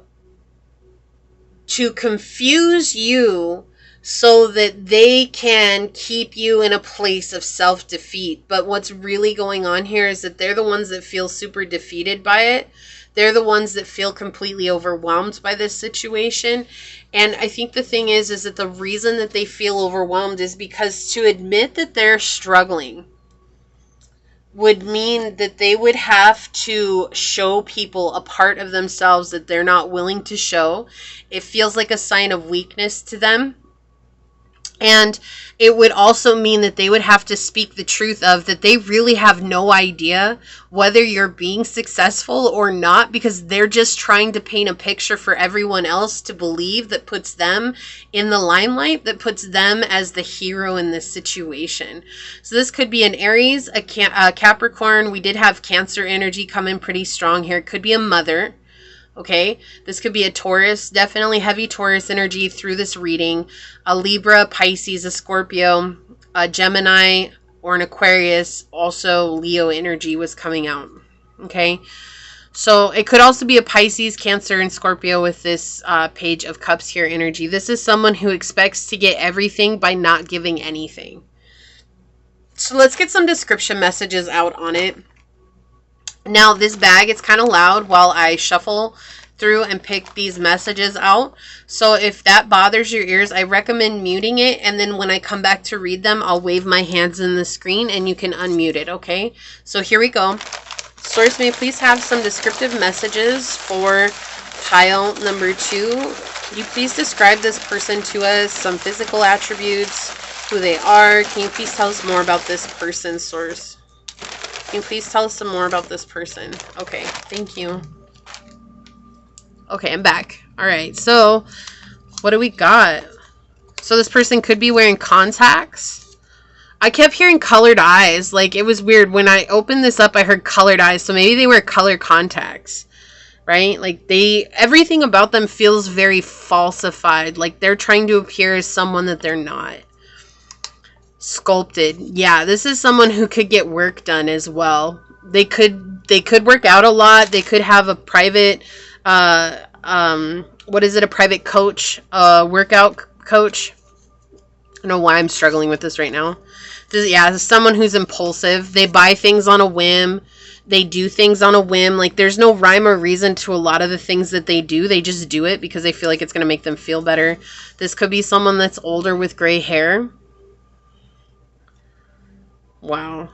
confuse you so that they can keep you in a place of self-defeat. But what's really going on here is that they're the ones that feel super defeated by it. They're the ones that feel completely overwhelmed by this situation. And I think the thing is that the reason that they feel overwhelmed is because to admit that they're struggling would mean that they would have to show people a part of themselves that they're not willing to show. It feels like a sign of weakness to them. And it would also mean that they would have to speak the truth of that they really have no idea whether you're being successful or not, because they're just trying to paint a picture for everyone else to believe that puts them in the limelight, that puts them as the hero in this situation. So this could be an Aries, a Capricorn. We did have Cancer energy come in pretty strong here. It could be a mother. Okay, this could be a Taurus, definitely heavy Taurus energy through this reading. A Libra, Pisces, a Scorpio, a Gemini, or an Aquarius. Also, Leo energy was coming out. Okay, so it could also be a Pisces, Cancer, and Scorpio with this Page of Cups here energy. This is someone who expects to get everything by not giving anything. So let's get some description messages out on it. Now, this bag, it's kind of loud while I shuffle through and pick these messages out. So if that bothers your ears, I recommend muting it. And then when I come back to read them, I'll wave my hands in the screen and you can unmute it, okay? So here we go. Source, may please have some descriptive messages for pile number 2. Can you please describe this person to us? Some physical attributes, who they are. Can you please tell us more about this person, Source? Can you please tell us some more about this person? Okay, thank you. Okay, I'm back. All right, so what do we got? So this person could be wearing contacts. I kept hearing colored eyes. Like, it was weird. When I opened this up, I heard colored eyes. So maybe they wear color contacts, right? Like, everything about them feels very falsified. Like, they're trying to appear as someone that they're not. Sculpted. Yeah, this is someone who could get work done as well. They could work out a lot. They could have a private, what is it? A private coach, workout coach. I don't know why I'm struggling with this right now. This is someone who's impulsive. They buy things on a whim. They do things on a whim. Like, there's no rhyme or reason to a lot of the things that they do. They just do it because they feel like it's going to make them feel better. This could be someone that's older with gray hair. Wow.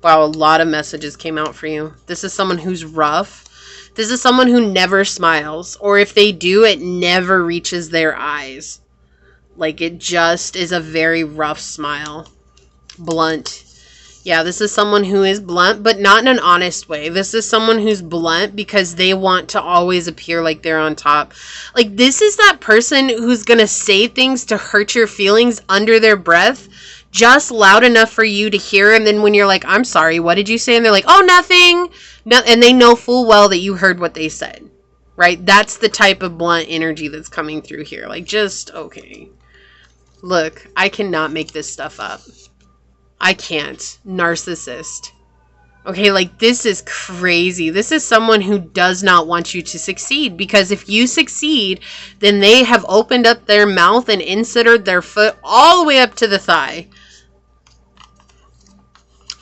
Wow, a lot of messages came out for you. This is someone who's rough. This is someone who never smiles. Or if they do, it never reaches their eyes. Like, it just is a very rough smile. Blunt. Yeah, this is someone who is blunt, but not in an honest way. This is someone who's blunt because they want to always appear like they're on top. Like, this is that person who's going to say things to hurt your feelings under their breath, just loud enough for you to hear. And then when you're like, I'm sorry, what did you say? And they're like, oh, nothing. No, and they know full well that you heard what they said, right? That's the type of blunt energy that's coming through here. Like, just, okay. Look, I cannot make this stuff up. I can't. Narcissist. Okay, like, this is crazy. This is someone who does not want you to succeed, because if you succeed, then they have opened up their mouth and inserted their foot all the way up to the thigh.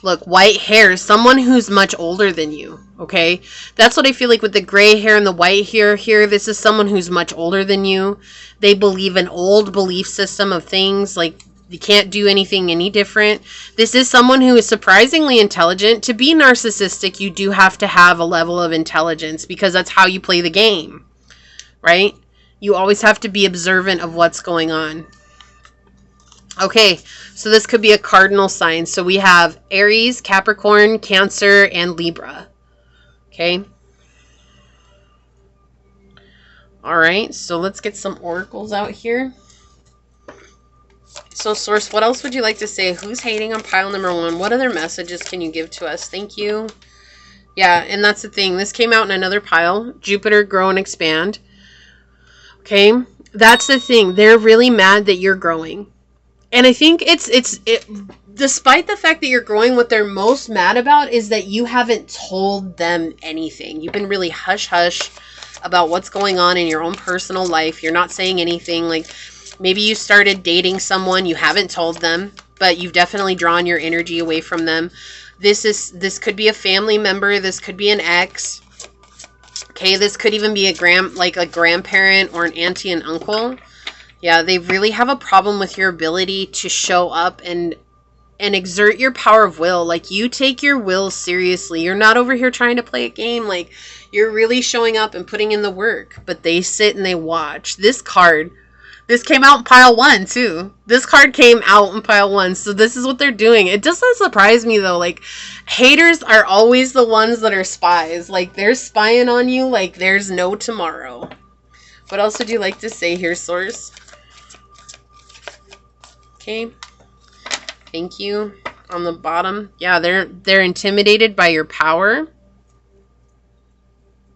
Look, white hair, someone who's much older than you, okay? That's what I feel like with the gray hair and the white hair here. This is someone who's much older than you. They believe an old belief system of things, like you can't do anything any different. This is someone who is surprisingly intelligent. To be narcissistic, you do have to have a level of intelligence because that's how you play the game, right? You always have to be observant of what's going on. Okay, so this could be a cardinal sign. So we have Aries, Capricorn, Cancer, and Libra. Okay. All right, so let's get some oracles out here. So, Source, what else would you like to say? Who's hating on pile number 1? What other messages can you give to us? Thank you. Yeah, and that's the thing. This came out in another pile. Jupiter, grow and expand. Okay, that's the thing. They're really mad that you're growing. And I think despite the fact that you're growing, what they're most mad about is that you haven't told them anything. You've been really hush-hush about what's going on in your own personal life. You're not saying anything. Like, maybe you started dating someone, you haven't told them, but you've definitely drawn your energy away from them. This could be a family member. This could be an ex. Okay, this could even be a grandparent or an auntie and uncle. Yeah, they really have a problem with your ability to show up and exert your power of will. Like, you take your will seriously. You're not over here trying to play a game. Like, you're really showing up and putting in the work. But they sit and they watch. This card, this came out in pile 1 too. This card came out in pile 1. So this is what they're doing. It doesn't surprise me though. Like, haters are always the ones that are spies. Like, they're spying on you like there's no tomorrow. What else would you like to say here, Source? Okay. Thank you. On the bottom. Yeah, they're intimidated by your power.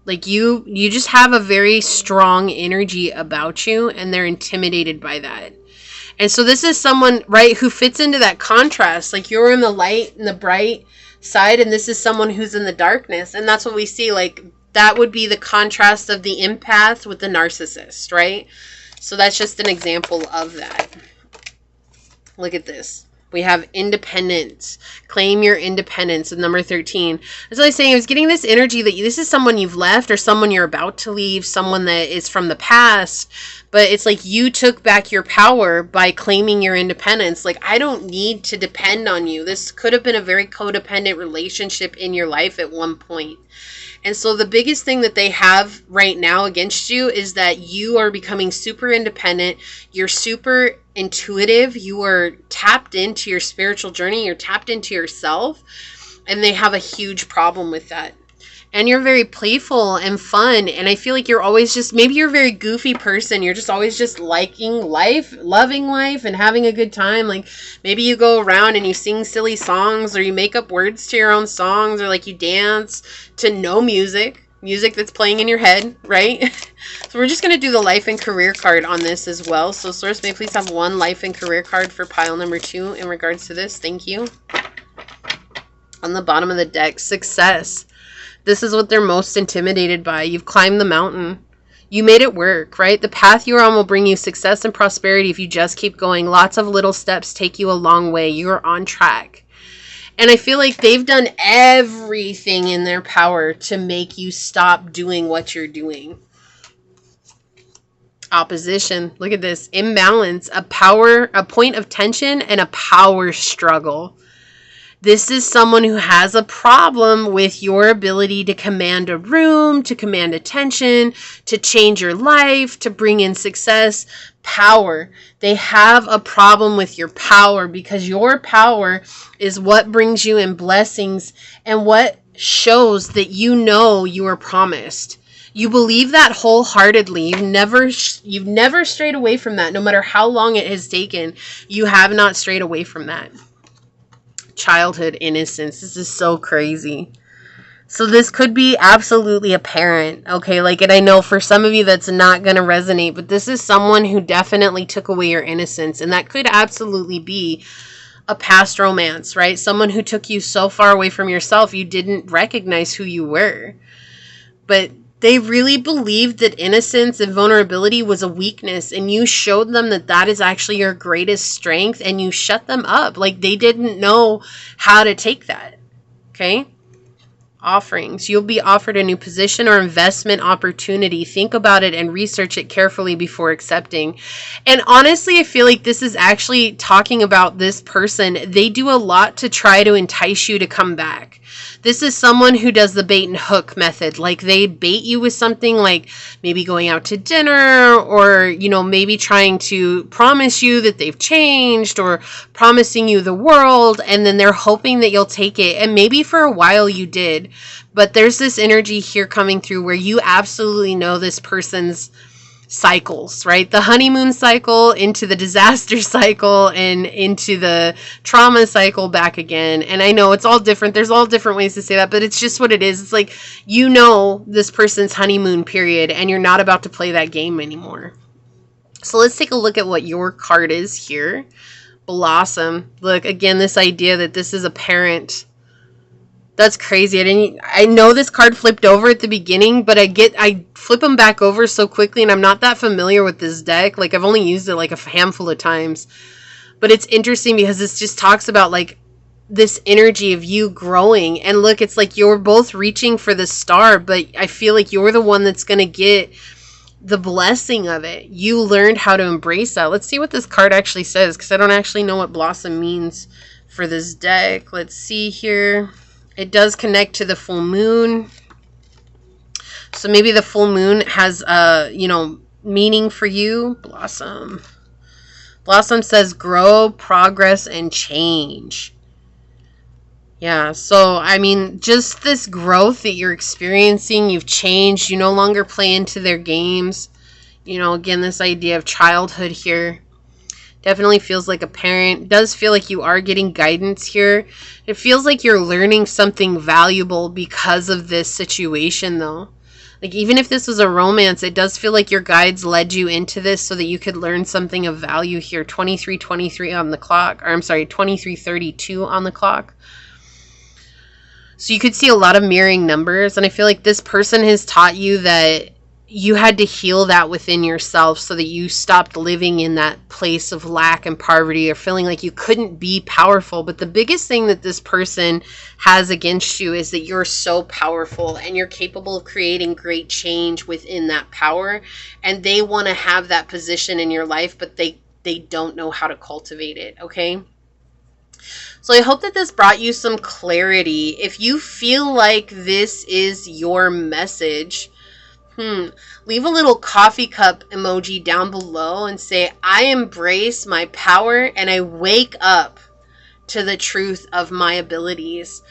Like you just have a very strong energy about you, and they're intimidated by that. And so this is someone, right, who fits into that contrast. Like you're in the light and the bright side, and this is someone who's in the darkness. And that's what we see. Like that would be the contrast of the empath with the narcissist, right? So that's just an example of that. Look at this. We have independence. Claim your independence at number 13. That's what I was saying. I was getting this energy that this is someone you've left or someone you're about to leave, someone that is from the past. But it's like you took back your power by claiming your independence. Like, I don't need to depend on you. This could have been a very codependent relationship in your life at one point. And so the biggest thing that they have right now against you is that you are becoming super independent. You're super intuitive. You are tapped into your spiritual journey. You're tapped into yourself. And they have a huge problem with that. And you're very playful and fun. And I feel like you're always just, maybe you're a very goofy person. You're just always just liking life, loving life, and having a good time. Like maybe you go around and you sing silly songs, or you make up words to your own songs, or like you dance to no music that's playing in your head, right? So we're just going to do the life and career card on this as well. So source, may I please have one life and career card for pile number 2 in regards to this? Thank you. On the bottom of the deck, success. This is what they're most intimidated by. You've climbed the mountain. You made it work, right? The path you're on will bring you success and prosperity if you just keep going. Lots of little steps take you a long way. You're on track. And I feel like they've done everything in their power to make you stop doing what you're doing. Opposition. Look at this. Imbalance. A point of tension and a power struggle. This is someone who has a problem with your ability to command a room, to command attention, to change your life, to bring in success, power. They have a problem with your power because your power is what brings you in blessings and what shows that you know you are promised. You believe that wholeheartedly. You've never strayed away from that. No matter how long it has taken, you have not strayed away from that. Childhood innocence. This is so crazy. So this could be absolutely a parent, okay? Like, and I know for some of you that's not going to resonate, but this is someone who definitely took away your innocence, and that could absolutely be a past romance, right? Someone who took you so far away from yourself, you didn't recognize who you were. But they really believed that innocence and vulnerability was a weakness, and you showed them that that is actually your greatest strength, and you shut them up. Like they didn't know how to take that. Okay? Offerings. You'll be offered a new position or investment opportunity. Think about it and research it carefully before accepting. And honestly, I feel like this is actually talking about this person. They do a lot to try to entice you to come back. This is someone who does the bait and hook method. Like they bait you with something like maybe going out to dinner, or, you know, maybe trying to promise you that they've changed, or promising you the world. And then they're hoping that you'll take it. And maybe for a while you did, but there's this energy here coming through where you absolutely know this person's cycles, right? The honeymoon cycle into the disaster cycle and into the trauma cycle back again. And I know it's all different. There's all different ways to say that, but it's just what it is. It's like, you know, this person's honeymoon period, and you're not about to play that game anymore. So let's take a look at what your card is here. Blossom. Look, again, this idea that this is a parent. That's crazy. I know this card flipped over at the beginning, but I flip them back over so quickly, and I'm not that familiar with this deck. Like, I've only used it like a handful of times. But it's interesting because this just talks about like this energy of you growing. And look, it's like you're both reaching for the star, but I feel like you're the one that's going to get the blessing of it. You learned how to embrace that. Let's see what this card actually says, because I don't actually know what blossom means for this deck. Let's see here. It does connect to the full moon. So maybe the full moon has, meaning for you. Blossom. Blossom says grow, progress, and change. Yeah, so, I mean, just this growth that you're experiencing, you've changed. You no longer play into their games. You know, again, this idea of childhood here. Definitely feels like a parent. Does feel like you are getting guidance here. It feels like you're learning something valuable because of this situation, though. Like, even if this was a romance, it does feel like your guides led you into this so that you could learn something of value here. 23:23 on the clock, or I'm sorry, 23:32 on the clock. So you could see a lot of mirroring numbers, and I feel like this person has taught you that you had to heal that within yourself so that you stopped living in that place of lack and poverty or feeling like you couldn't be powerful. But the biggest thing that this person has against you is that you're so powerful and you're capable of creating great change within that power. And they want to have that position in your life, but they don't know how to cultivate it, okay? So I hope that this brought you some clarity. If you feel like this is your message, leave a little coffee cup emoji down below and say, I embrace my power and I wake up to the truth of my abilities.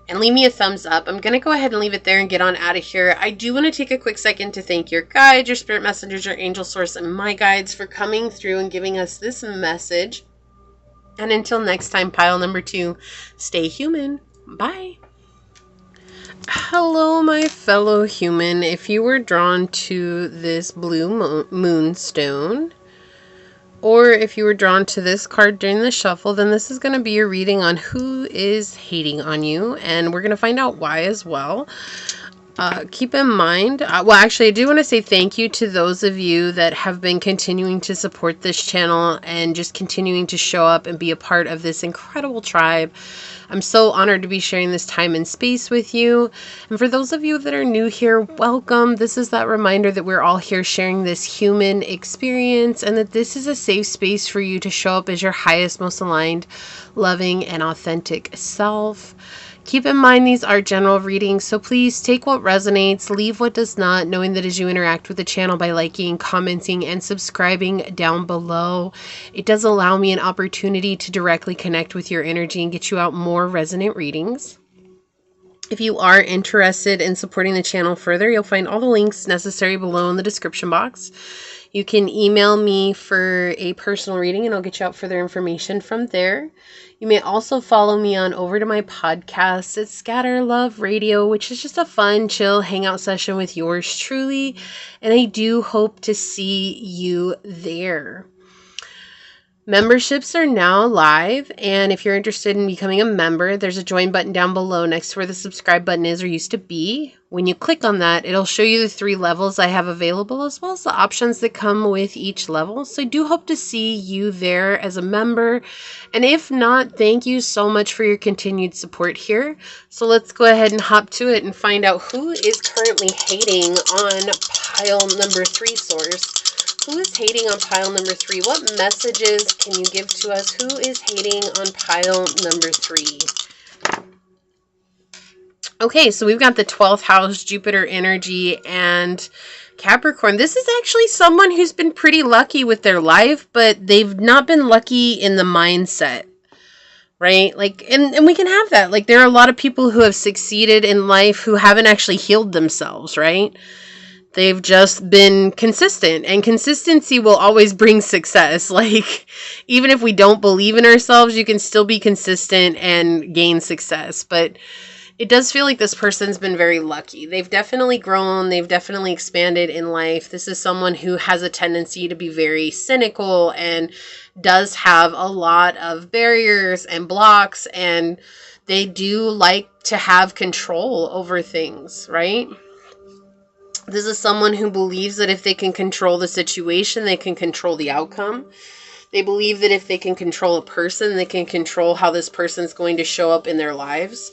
And leave me a thumbs up. I'm going to go ahead and leave it there and get on out of here. I do want to take a quick second to thank your guides, your spirit messengers, your angel source, and my guides for coming through and giving us this message. And until next time, pile number 2, stay human. Bye. Hello, my fellow human. If you were drawn to this blue moonstone, or if you were drawn to this card during the shuffle, then this is going to be your reading on who is hating on you, and we're going to find out why as well. Keep in mind, well, actually, I do want to say thank you to those of you that have been continuing to support this channel and just continuing to show up and be a part of this incredible tribe. I'm so honored to be sharing this time and space with you. And for those of you that are new here, welcome. This is that reminder that we're all here sharing this human experience and that this is a safe space for you to show up as your highest, most aligned, loving, and authentic self. Keep in mind these are general readings, so please take what resonates, leave what does not, knowing that as you interact with the channel by liking, commenting, and subscribing down below, it does allow me an opportunity to directly connect with your energy and get you out more resonant readings. If you are interested in supporting the channel further, you'll find all the links necessary below in the description box. You can email me for a personal reading and I'll get you out further information from there. You may also follow me on over to my podcast. It's Scatter Love Radio, which is just a fun, chill hangout session with yours truly. And I do hope to see you there. Memberships are now live, and if you're interested in becoming a member, there's a join button down below next to where the subscribe button is or used to be. When you click on that, it'll show you the 3 levels I have available as well as the options that come with each level. So I do hope to see you there as a member. And if not, thank you so much for your continued support here. So let's go ahead and hop to it and find out who is currently hating on pile number 3, source. Who is hating on pile number 3? What messages can you give to us? Who is hating on pile number 3? Okay, so we've got the 12th house, Jupiter energy, and Capricorn. This is actually someone who's been pretty lucky with their life, but they've not been lucky in the mindset, right? Like, and we can have that. Like, there are a lot of people who have succeeded in life who haven't actually healed themselves, right? They've just been consistent, and consistency will always bring success. Like, even if we don't believe in ourselves, you can still be consistent and gain success. But it does feel like this person's been very lucky. They've definitely grown. They've definitely expanded in life. This is someone who has a tendency to be very cynical and does have a lot of barriers and blocks, and they do like to have control over things, right? This is someone who believes that if they can control the situation, they can control the outcome. They believe that if they can control a person, they can control how this person's going to show up in their lives.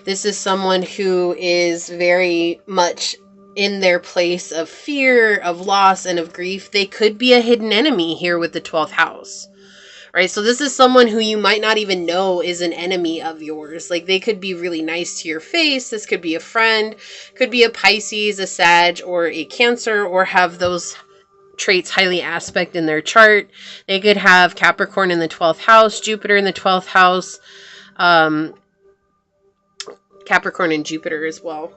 This is someone who is very much in their place of fear, of loss, and of grief. They could be a hidden enemy here with the 12th house. Right, so this is someone who you might not even know is an enemy of yours. Like, they could be really nice to your face. This could be a friend, could be a Pisces, a Sag, or a Cancer, or have those traits highly aspect in their chart. They could have Capricorn in the 12th house, Jupiter in the 12th house, Capricorn and Jupiter as well.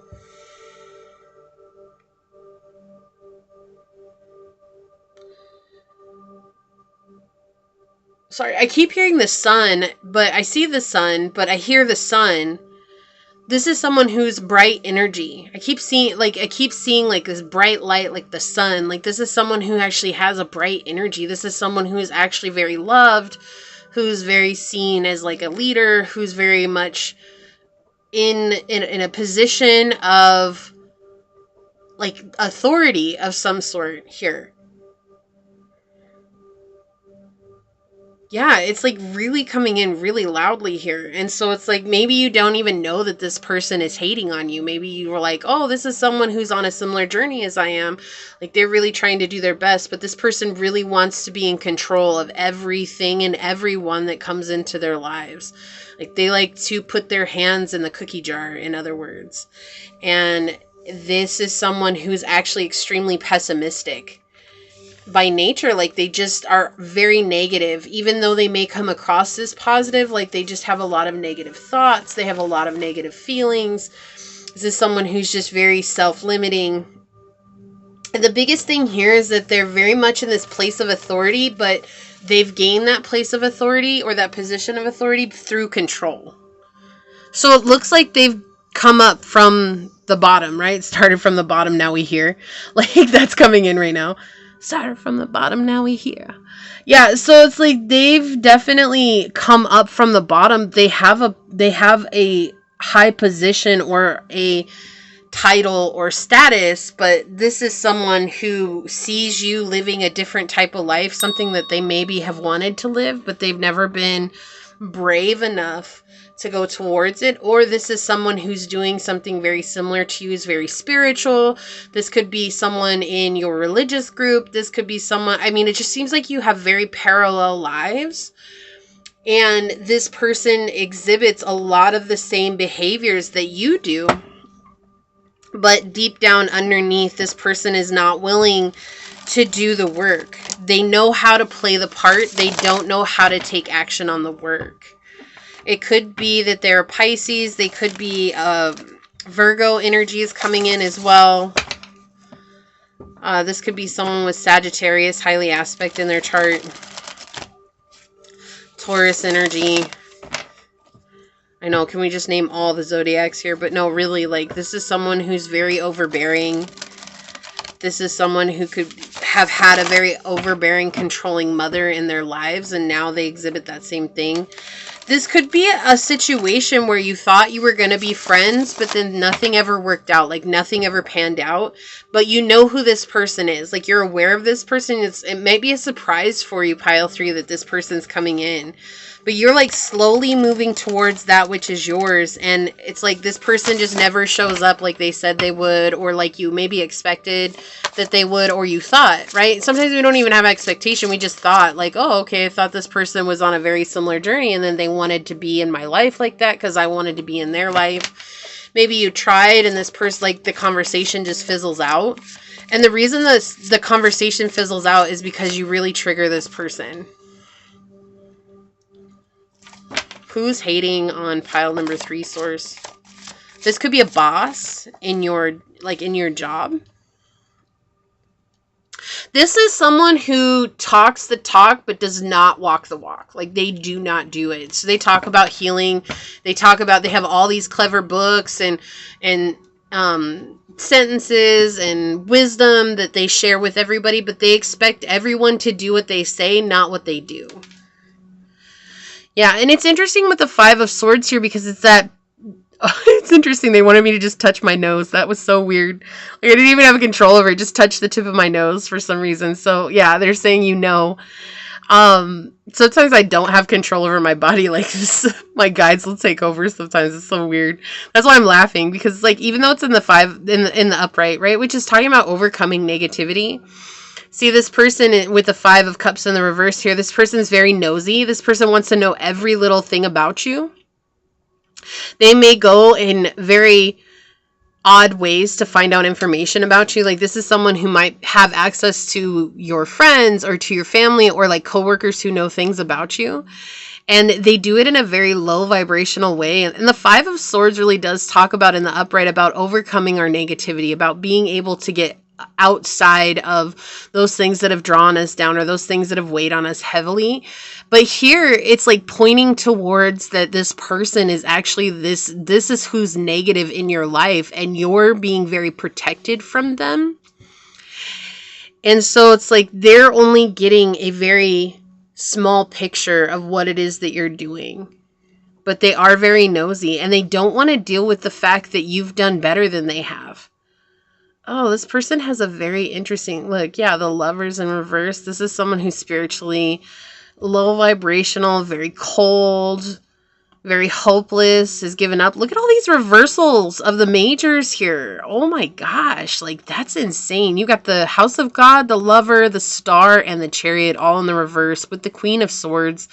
Sorry, I keep hearing the sun, but I see the sun, but I hear the sun. This is someone who's bright energy. I keep seeing like this bright light, like the sun. Like this is someone who actually has a bright energy. This is someone who is actually very loved, who's very seen as like a leader, who's very much in a position of like authority of some sort here. Yeah, it's like really coming in really loudly here. And so it's like maybe you don't even know that this person is hating on you. Maybe you were like, oh, this is someone who's on a similar journey as I am. Like they're really trying to do their best, but this person really wants to be in control of everything and everyone that comes into their lives. Like they like to put their hands in the cookie jar, in other words. And this is someone who's actually extremely pessimistic by nature. Like they just are very negative, even though they may come across as positive. Like they just have a lot of negative thoughts. They have a lot of negative feelings. This is someone who's just very self-limiting. And the biggest thing here is that they're very much in this place of authority, but they've gained that place of authority or that position of authority through control. So it looks like they've come up from the bottom, right? Started from the bottom, now we hear. Like that's coming in right now. Started from the bottom, now we hear. Yeah, so it's like they've definitely come up from the bottom. They have a high position or a title or status, but this is someone who sees you living a different type of life, something that they maybe have wanted to live, but they've never been brave enough to go towards it. Or this is someone who's doing something very similar to you, is very spiritual. This could be someone in your religious group. This could be someone, I mean, it just seems like you have very parallel lives. And this person exhibits a lot of the same behaviors that you do. But deep down underneath, this person is not willing to do the work. They know how to play the part. They don't know how to take action on the work. It could be that they're Pisces. They could be Virgo energies coming in as well. This could be someone with Sagittarius highly aspect in their chart. Taurus energy. I know, can we just name all the zodiacs here? But no, really, like, this is someone who's very overbearing. This is someone who could have had a very overbearing, controlling mother in their lives, and now they exhibit that same thing. This could be a situation where you thought you were going to be friends, but then nothing ever worked out. Like, nothing ever panned out. But you know who this person is. Like, you're aware of this person. It might be a surprise for you, Pile 3, that this person's coming in. But you're, like, slowly moving towards that which is yours. And it's like this person just never shows up like they said they would, or like you maybe expected that they would, or you thought, right? Sometimes we don't even have expectation. We just thought, like, oh, okay, I thought this person was on a very similar journey, and then they wanted to be in my life like that because I wanted to be in their life. Maybe you tried, and this person, like, the conversation just fizzles out. And the reason the conversation fizzles out is because you really trigger this person. Who's hating on pile number 3 source? This could be a boss in your job. This is someone who talks the talk but does not walk the walk. Like, they do not do it. So they talk about healing. They have all these clever books and sentences and wisdom that they share with everybody, but they expect everyone to do what they say, not what they do. Yeah, and it's interesting with the 5 of Swords here because it's that... it's interesting. They wanted me to just touch my nose. That was so weird. Like, I didn't even have control over it. Just touched the tip of my nose for some reason. So, yeah, they're saying sometimes I don't have control over my body like this. My guides will take over sometimes. It's so weird. That's why I'm laughing because, like, even though it's in the 5, in the upright, right, which is talking about overcoming negativity. See, this person with the 5 of Cups in the reverse here, this person is very nosy. This person wants to know every little thing about you. They may go in very odd ways to find out information about you. Like, this is someone who might have access to your friends or to your family or like coworkers who know things about you. And they do it in a very low vibrational way. And the 5 of Swords really does talk about in the upright about overcoming our negativity, about being able to get outside of those things that have drawn us down or those things that have weighed on us heavily. But here it's like pointing towards that this person is actually this is who's negative in your life, and you're being very protected from them. And so it's like they're only getting a very small picture of what it is that you're doing. But they are very nosy, and they don't want to deal with the fact that you've done better than they have. Oh, this person has a very interesting look. Yeah, the Lovers in reverse. This is someone who's spiritually low vibrational, very cold, very hopeless, has given up. Look at all these reversals of the majors here. Oh my gosh, like that's insane. You got the House of God, the Lover, the Star, and the Chariot all in the reverse with the Queen of Swords.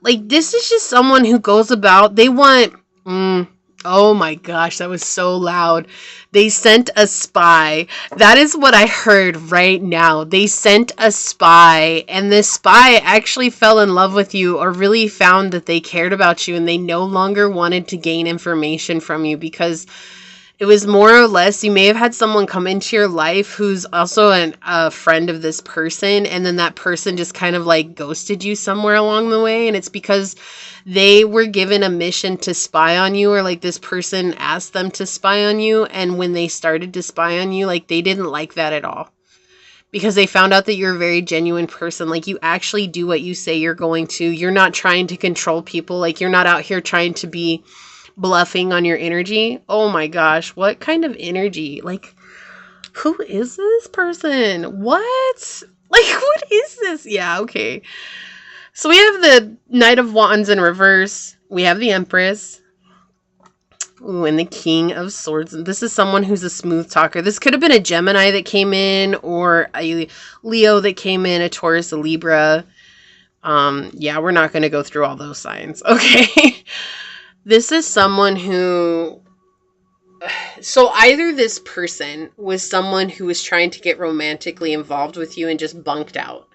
Like, this is just someone who goes about, they want, oh my gosh, that was so loud. They sent a spy. That is what I heard right now. They sent a spy, and this spy actually fell in love with you, or really found that they cared about you, and they no longer wanted to gain information from you, because it was more or less, you may have had someone come into your life who's also a friend of this person, and then that person just kind of like ghosted you somewhere along the way, and it's because they were given a mission to spy on you, or like this person asked them to spy on you, and when they started to spy on you, like they didn't like that at all. Because they found out that you're a very genuine person. Like, you actually do what you say you're going to. You're not trying to control people. Like, you're not out here trying to be bluffing on your energy. Oh my gosh, what kind of energy? Like, who is this person? What? Like, what is this? Yeah, okay. So we have the Knight of Wands in reverse. We have the Empress. Ooh, and the King of Swords. This is someone who's a smooth talker. This could have been a Gemini that came in, or a Leo that came in, a Taurus, a Libra. Yeah, we're not going to go through all those signs. Okay. This is someone who, so either this person was someone who was trying to get romantically involved with you and just bunked out.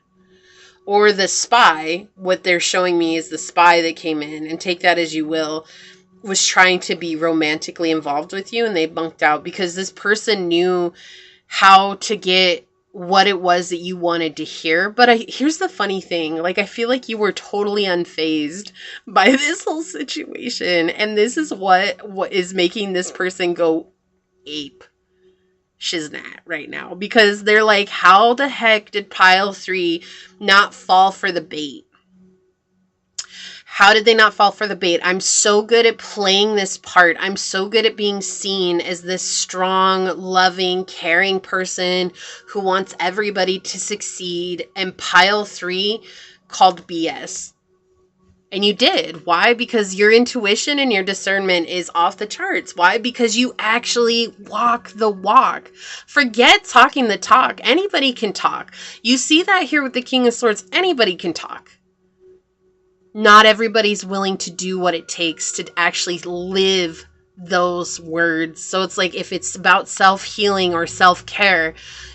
Or the spy, what they're showing me is the spy that came in, and take that as you will, was trying to be romantically involved with you, and they bunked out because this person knew how to get what it was that you wanted to hear. But here's the funny thing. Like, I feel like you were totally unfazed by this whole situation. And this is what is making this person go ape shiznat right now. Because they're like, how the heck did pile 3 not fall for the bait? How did they not fall for the bait? I'm so good at playing this part. I'm so good at being seen as this strong, loving, caring person who wants everybody to succeed. And pile 3 called BS. And you did. Why? Because your intuition and your discernment is off the charts. Why? Because you actually walk the walk. Forget talking the talk. Anybody can talk. You see that here with the King of Swords. Anybody can talk. Not everybody's willing to do what it takes to actually live those words. So it's like, if it's about self-healing or self-care,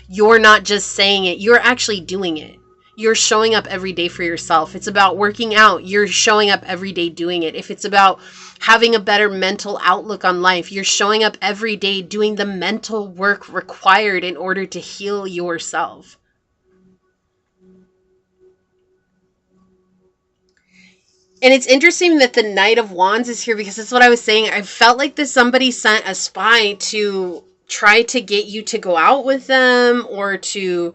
you're not just saying it, you're actually doing it. You're showing up every day for yourself. It's about working out. You're showing up every day doing it. If it's about having a better mental outlook on life, you're showing up every day doing the mental work required in order to heal yourself. And it's interesting that the Knight of Wands is here, because that's what I was saying. I felt like somebody sent a spy to try to get you to go out with them, or to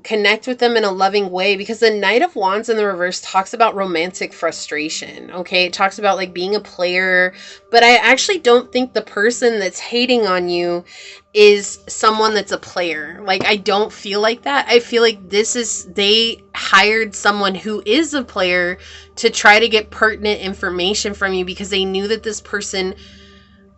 connect with them in a loving way, because the Knight of Wands in the reverse talks about romantic frustration. Okay, it talks about like being a player, but I actually don't think the person that's hating on you is someone that's a player. Like, I don't feel like that. I feel like they hired someone who is a player to try to get pertinent information from you, because they knew that this person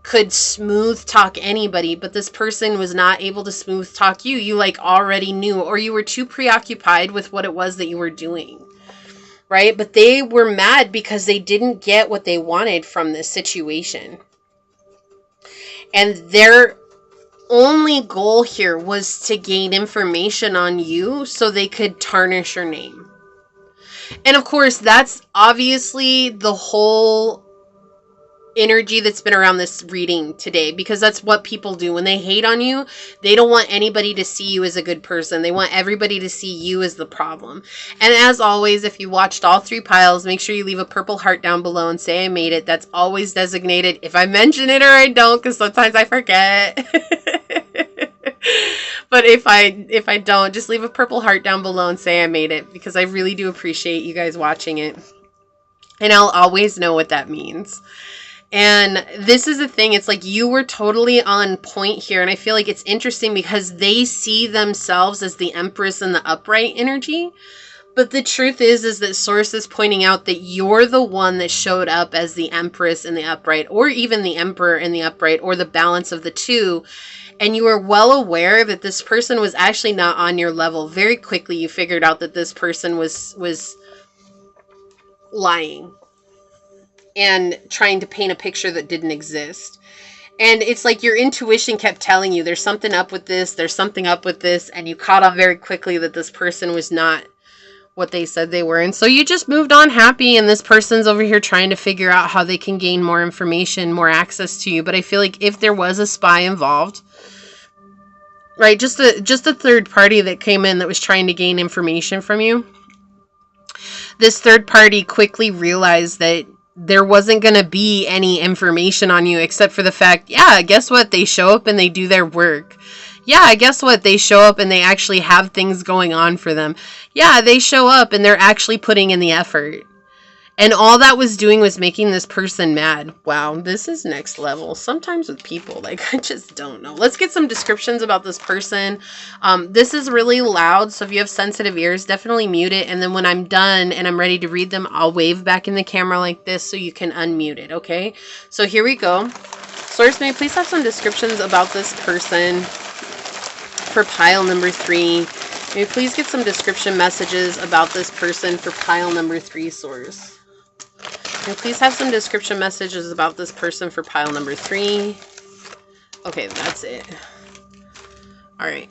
could smooth talk anybody, but this person was not able to smooth talk you. You like already knew, or you were too preoccupied with what it was that you were doing, right? But they were mad because they didn't get what they wanted from this situation. And their only goal here was to gain information on you so they could tarnish your name. And of course, that's obviously the whole energy that's been around this reading today, because that's what people do when they hate on you. They don't want anybody to see you as a good person. They want everybody to see you as the problem. And as always, if you watched all 3 piles, make sure you leave a purple heart down below and say I made it. That's always designated if I mention it or I don't, because sometimes I forget. But if I don't, just leave a purple heart down below and say I made it, because I really do appreciate you guys watching it. And I'll always know what that means. And this is the thing, it's like you were totally on point here, and I feel like it's interesting because they see themselves as the Empress in the upright energy, but the truth is that Source is pointing out that you're the one that showed up as the Empress in the upright, or even the Emperor in the upright, or the balance of the two, and you were well aware that this person was actually not on your level. Very quickly you figured out that this person was lying and trying to paint a picture that didn't exist. And it's like your intuition kept telling you there's something up with this, there's something up with this, and you caught on very quickly that this person was not what they said they were. And so you just moved on happy, and this person's over here trying to figure out how they can gain more information, more access to you. But I feel like if there was a spy involved, right, just a third party that came in that was trying to gain information from you, this third party quickly realized that there wasn't going to be any information on you except for the fact, yeah, guess what? They show up and they do their work. Yeah, guess what? They show up and they actually have things going on for them. Yeah, they show up and they're actually putting in the effort. And all that was doing was making this person mad. Wow, this is next level. Sometimes with people, like, I just don't know. Let's get some descriptions about this person. This is really loud, so if you have sensitive ears, definitely mute it. And then when I'm done and I'm ready to read them, I'll wave back in the camera like this so you can unmute it, okay? So here we go. Source, may I please have some descriptions about this person for pile number 3? May we please get some description messages about this person for pile number 3, Source? And please have some description messages about this person for pile number 3. Okay, that's it. Alright.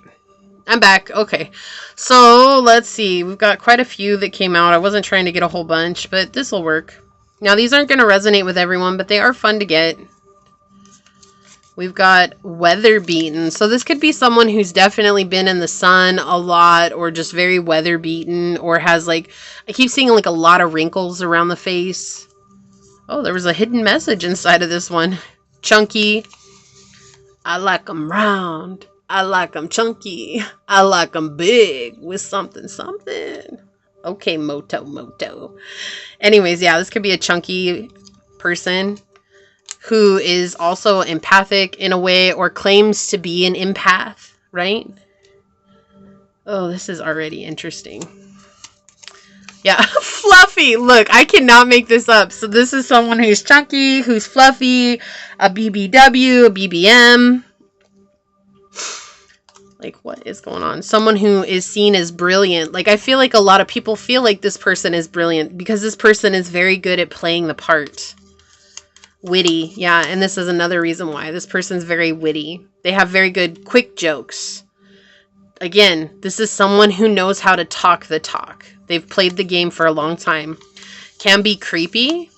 I'm back. Okay. So, let's see. We've got quite a few that came out. I wasn't trying to get a whole bunch, but this will work. Now, these aren't going to resonate with everyone, but they are fun to get. We've got weather beaten. So this could be someone who's definitely been in the sun a lot, or just very weather beaten, or has, like, I keep seeing like a lot of wrinkles around the face. Oh, there was a hidden message inside of this one. Chunky. I like them round. I like them chunky. I like them big with something, something. Okay, Moto. Anyways, yeah, this could be a chunky person who is also empathic in a way, or claims to be an empath, right? Oh, this is already interesting. Yeah, fluffy. Look, I cannot make this up. So this is someone who's chunky, who's fluffy, a BBW, a BBM. Like, what is going on? Someone who is seen as brilliant. Like, I feel like a lot of people feel like this person is brilliant because this person is very good at playing the part. Witty. Yeah, and this is another reason why. This person's very witty. They have very good, quick jokes. Again, this is someone who knows how to talk the talk. They've played the game for a long time. Can be creepy.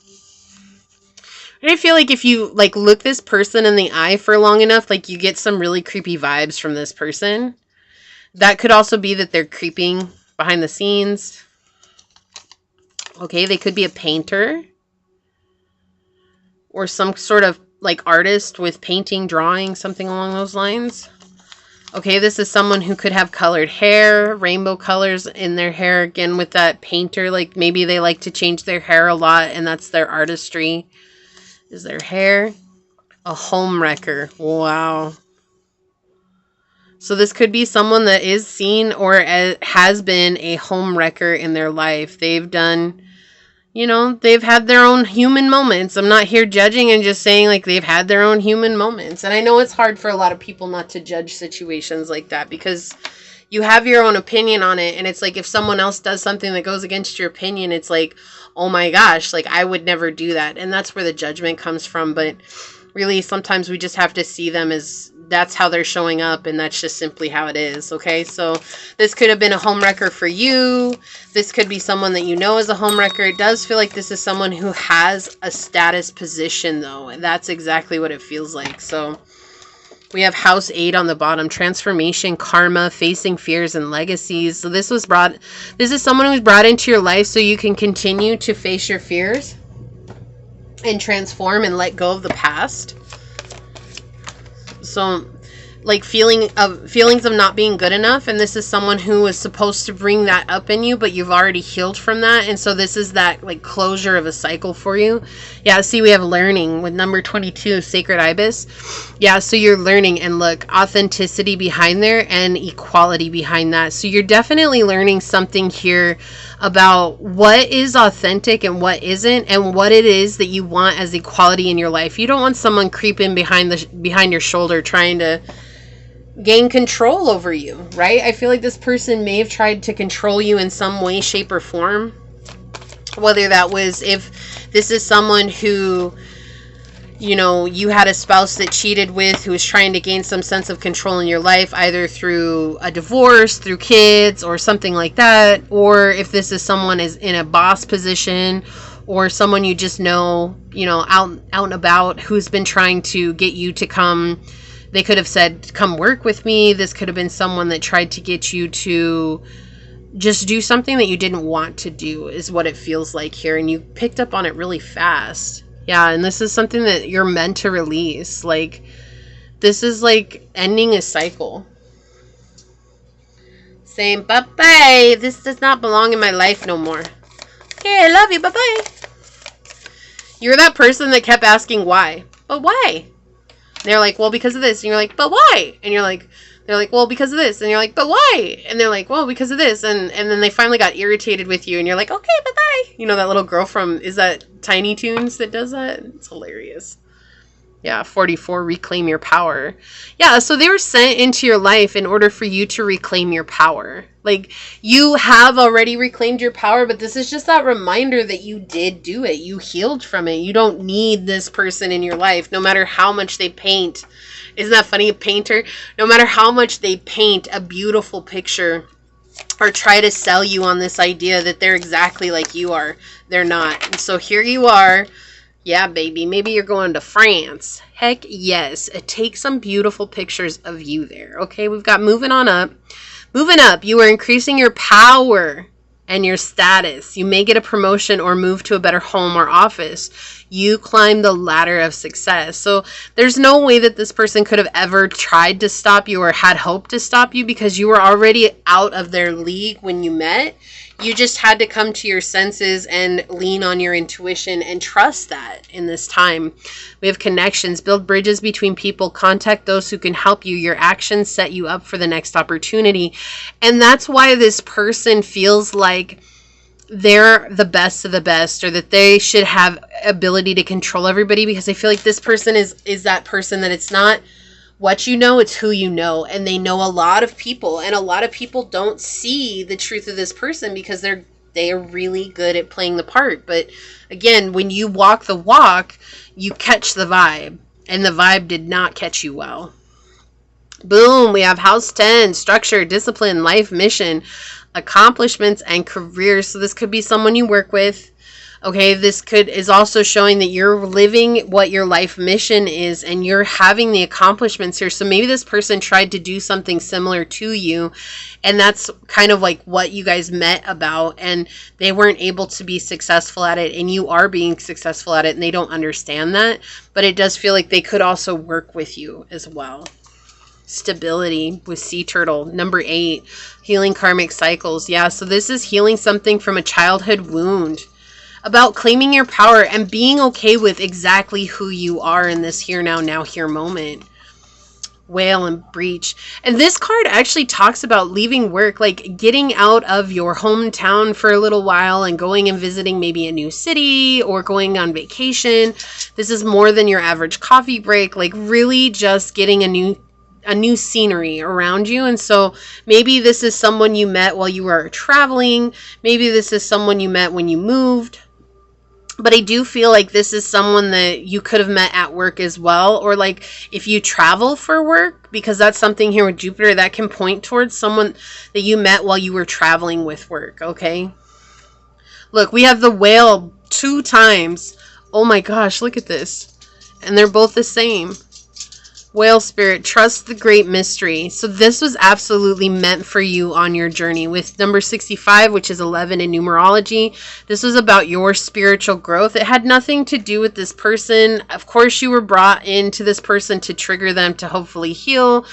And I feel like if you, like, look this person in the eye for long enough, like, you get some really creepy vibes from this person. That could also be that they're creeping behind the scenes. Okay, they could be a painter. Or some sort of, like, artist with painting, drawing, something along those lines. Okay, this is someone who could have colored hair, rainbow colors in their hair. Again, with that painter, like, maybe they like to change their hair a lot, and that's their artistry, is their hair. A home wrecker. Wow. So this could be someone that is seen or has been a home wrecker in their life. They've done... You know, they've had their own human moments. I'm not here judging and just saying, like, they've had their own human moments. And I know it's hard for a lot of people not to judge situations like that because you have your own opinion on it. And it's like if someone else does something that goes against your opinion, it's like, oh my gosh, like, I would never do that. And that's where the judgment comes from. But really, sometimes we just have to see them as that's how they're showing up, and that's just simply how it is. Okay, so this could have been a homewrecker for you. This could be someone that you know is a homewrecker. It does feel like this is someone who has a status position, though, and that's exactly what it feels like. So we have house 8 on the bottom, transformation, karma, facing fears and legacies. So this is someone who's brought into your life so you can continue to face your fears and transform and let go of the past. So like feelings of not being good enough, and this is someone who was supposed to bring that up in you, but you've already healed from that, and so this is that like closure of a cycle for you. Yeah, see, we have learning with number 22, sacred ibis. Yeah, so you're learning, and look, authenticity behind there and equality behind that. So you're definitely learning something here about what is authentic and what isn't, and what it is that you want as equality in your life. You don't want someone creeping behind your shoulder trying to gain control over you, right? I feel like this person may have tried to control you in some way, shape, or form. Whether that was, if this is someone who, you know, you had a spouse that cheated with, who was trying to gain some sense of control in your life, either through a divorce, through kids, or something like that. Or if this is someone is in a boss position, or someone you just know, you know, out and about, who's been trying to get you to come. They could have said, come work with me. This could have been someone that tried to get you to just do something that you didn't want to do, is what it feels like here. And you picked up on it really fast. Yeah, and this is something that you're meant to release. Like, this is like ending a cycle. Saying, bye-bye. This does not belong in my life no more. Okay, I love you. Bye-bye. You're that person that kept asking why. But why? They're like, well, because of this. And you're like, but why? And they're like, well, because of this. And you're like, but why? And they're like, well, because of this. And then they finally got irritated with you. And you're like, okay, bye-bye. You know, that little girl from, is that Tiny Toons that does that? It's hilarious. Yeah, 44, reclaim your power. Yeah, so they were sent into your life in order for you to reclaim your power. Like, you have already reclaimed your power, but this is just that reminder that you did do it. You healed from it. You don't need this person in your life, no matter how much they paint. Isn't that funny? A painter, no matter how much they paint a beautiful picture or try to sell you on this idea that they're exactly like you are, they're not. And so here you are. Yeah, baby. Maybe you're going to France. Heck yes. Take some beautiful pictures of you there. Okay, we've got moving on up. Moving up, you are increasing your power and your status. You may get a promotion or move to a better home or office. You climb the ladder of success. So there's no way that this person could have ever tried to stop you or had hope to stop you, because you were already out of their league when you met. You just had to come to your senses and lean on your intuition and trust that in this time. We have connections, build bridges between people, contact those who can help you. Your actions set you up for the next opportunity. And that's why this person feels like they're the best of the best, or that they should have ability to control everybody, because I feel like this person is that person that it's not what you know, it's who you know. And they know a lot of people, and a lot of people don't see the truth of this person because they are really good at playing the part. But again, when you walk the walk, you catch the vibe, and the vibe did not catch you well. Boom, we have house 10, structure, discipline, life mission, accomplishments, and careers. So this could be someone you work with. Okay, this is also showing that you're living what your life mission is, and you're having the accomplishments here. So maybe this person tried to do something similar to you, and that's kind of like what you guys met about, and they weren't able to be successful at it, and you are being successful at it, and they don't understand that. But it does feel like they could also work with you as well. Stability with sea turtle. Number 8, healing karmic cycles. Yeah, so this is healing something from a childhood wound, about claiming your power and being okay with exactly who you are in this here now here moment. Whale and breach. And this card actually talks about leaving work, like getting out of your hometown for a little while and going and visiting maybe a new city or going on vacation. This is more than your average coffee break, like really just getting a new scenery around you. And so maybe this is someone you met while you were traveling. Maybe this is someone you met when you moved. But I do feel like this is someone that you could have met at work as well. Or like if you travel for work, because that's something here with Jupiter that can point towards someone that you met while you were traveling with work, okay? Look, we have the whale 2 times. Oh my gosh, look at this. And they're both the same. Whale spirit, trust the great mystery. So this was absolutely meant for you on your journey. With number 65, which is 11 in numerology, this was about your spiritual growth. It had nothing to do with this person. Of course, you were brought into this person to trigger them to hopefully heal.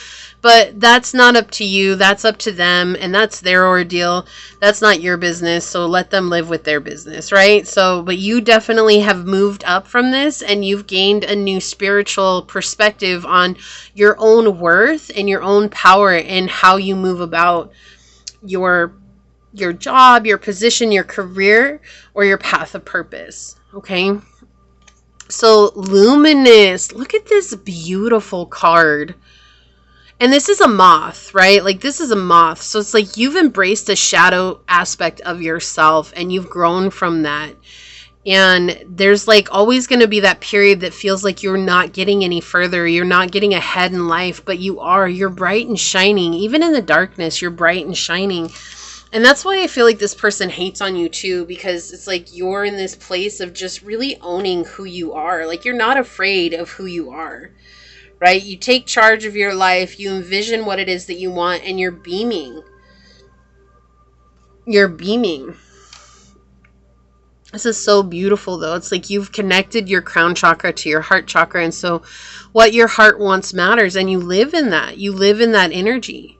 But that's not up to you. That's up to them. And that's their ordeal. That's not your business. So let them live with their business, right? So, but you definitely have moved up from this and you've gained a new spiritual perspective on your own worth and your own power and how you move about your job, your position, your career, or your path of purpose. Okay. So luminous, look at this beautiful card. And this is a moth, right? Like this is a moth. So it's like you've embraced a shadow aspect of yourself and you've grown from that. And there's like always going to be that period that feels like you're not getting any further. You're not getting ahead in life, but you are. You're bright and shining. Even in the darkness, you're bright and shining. And that's why I feel like this person hates on you too, because it's like you're in this place of just really owning who you are. Like you're not afraid of who you are. Right? You take charge of your life. You envision what it is that you want and you're beaming. You're beaming. This is so beautiful though. It's like you've connected your crown chakra to your heart chakra. And so what your heart wants matters and you live in that. You live in that energy.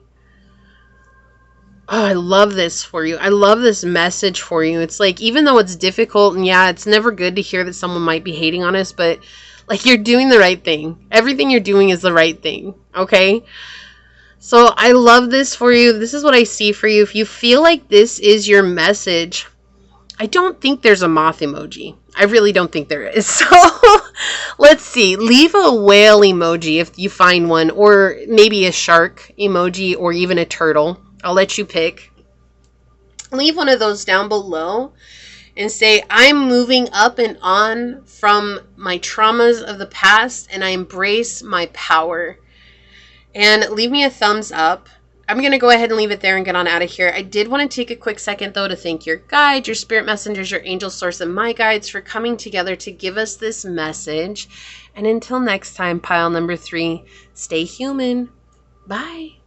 Oh, I love this for you. I love this message for you. It's like, even though it's difficult and yeah, it's never good to hear that someone might be hating on us, but like you're doing the right thing. Everything you're doing is the right thing. Okay. So I love this for you. This is what I see for you. If you feel like this is your message, I don't think there's a moth emoji. I really don't think there is. So let's see. Leave a whale emoji if you find one, or maybe a shark emoji, or even a turtle. I'll let you pick. Leave one of those down below and say, I'm moving up and on from my traumas of the past and I embrace my power. And leave me a thumbs up. I'm going to go ahead and leave it there and get on out of here. I did want to take a quick second though to thank your guide, your spirit messengers, your angel source, and my guides for coming together to give us this message. And until next time, pile number 3, stay human. Bye.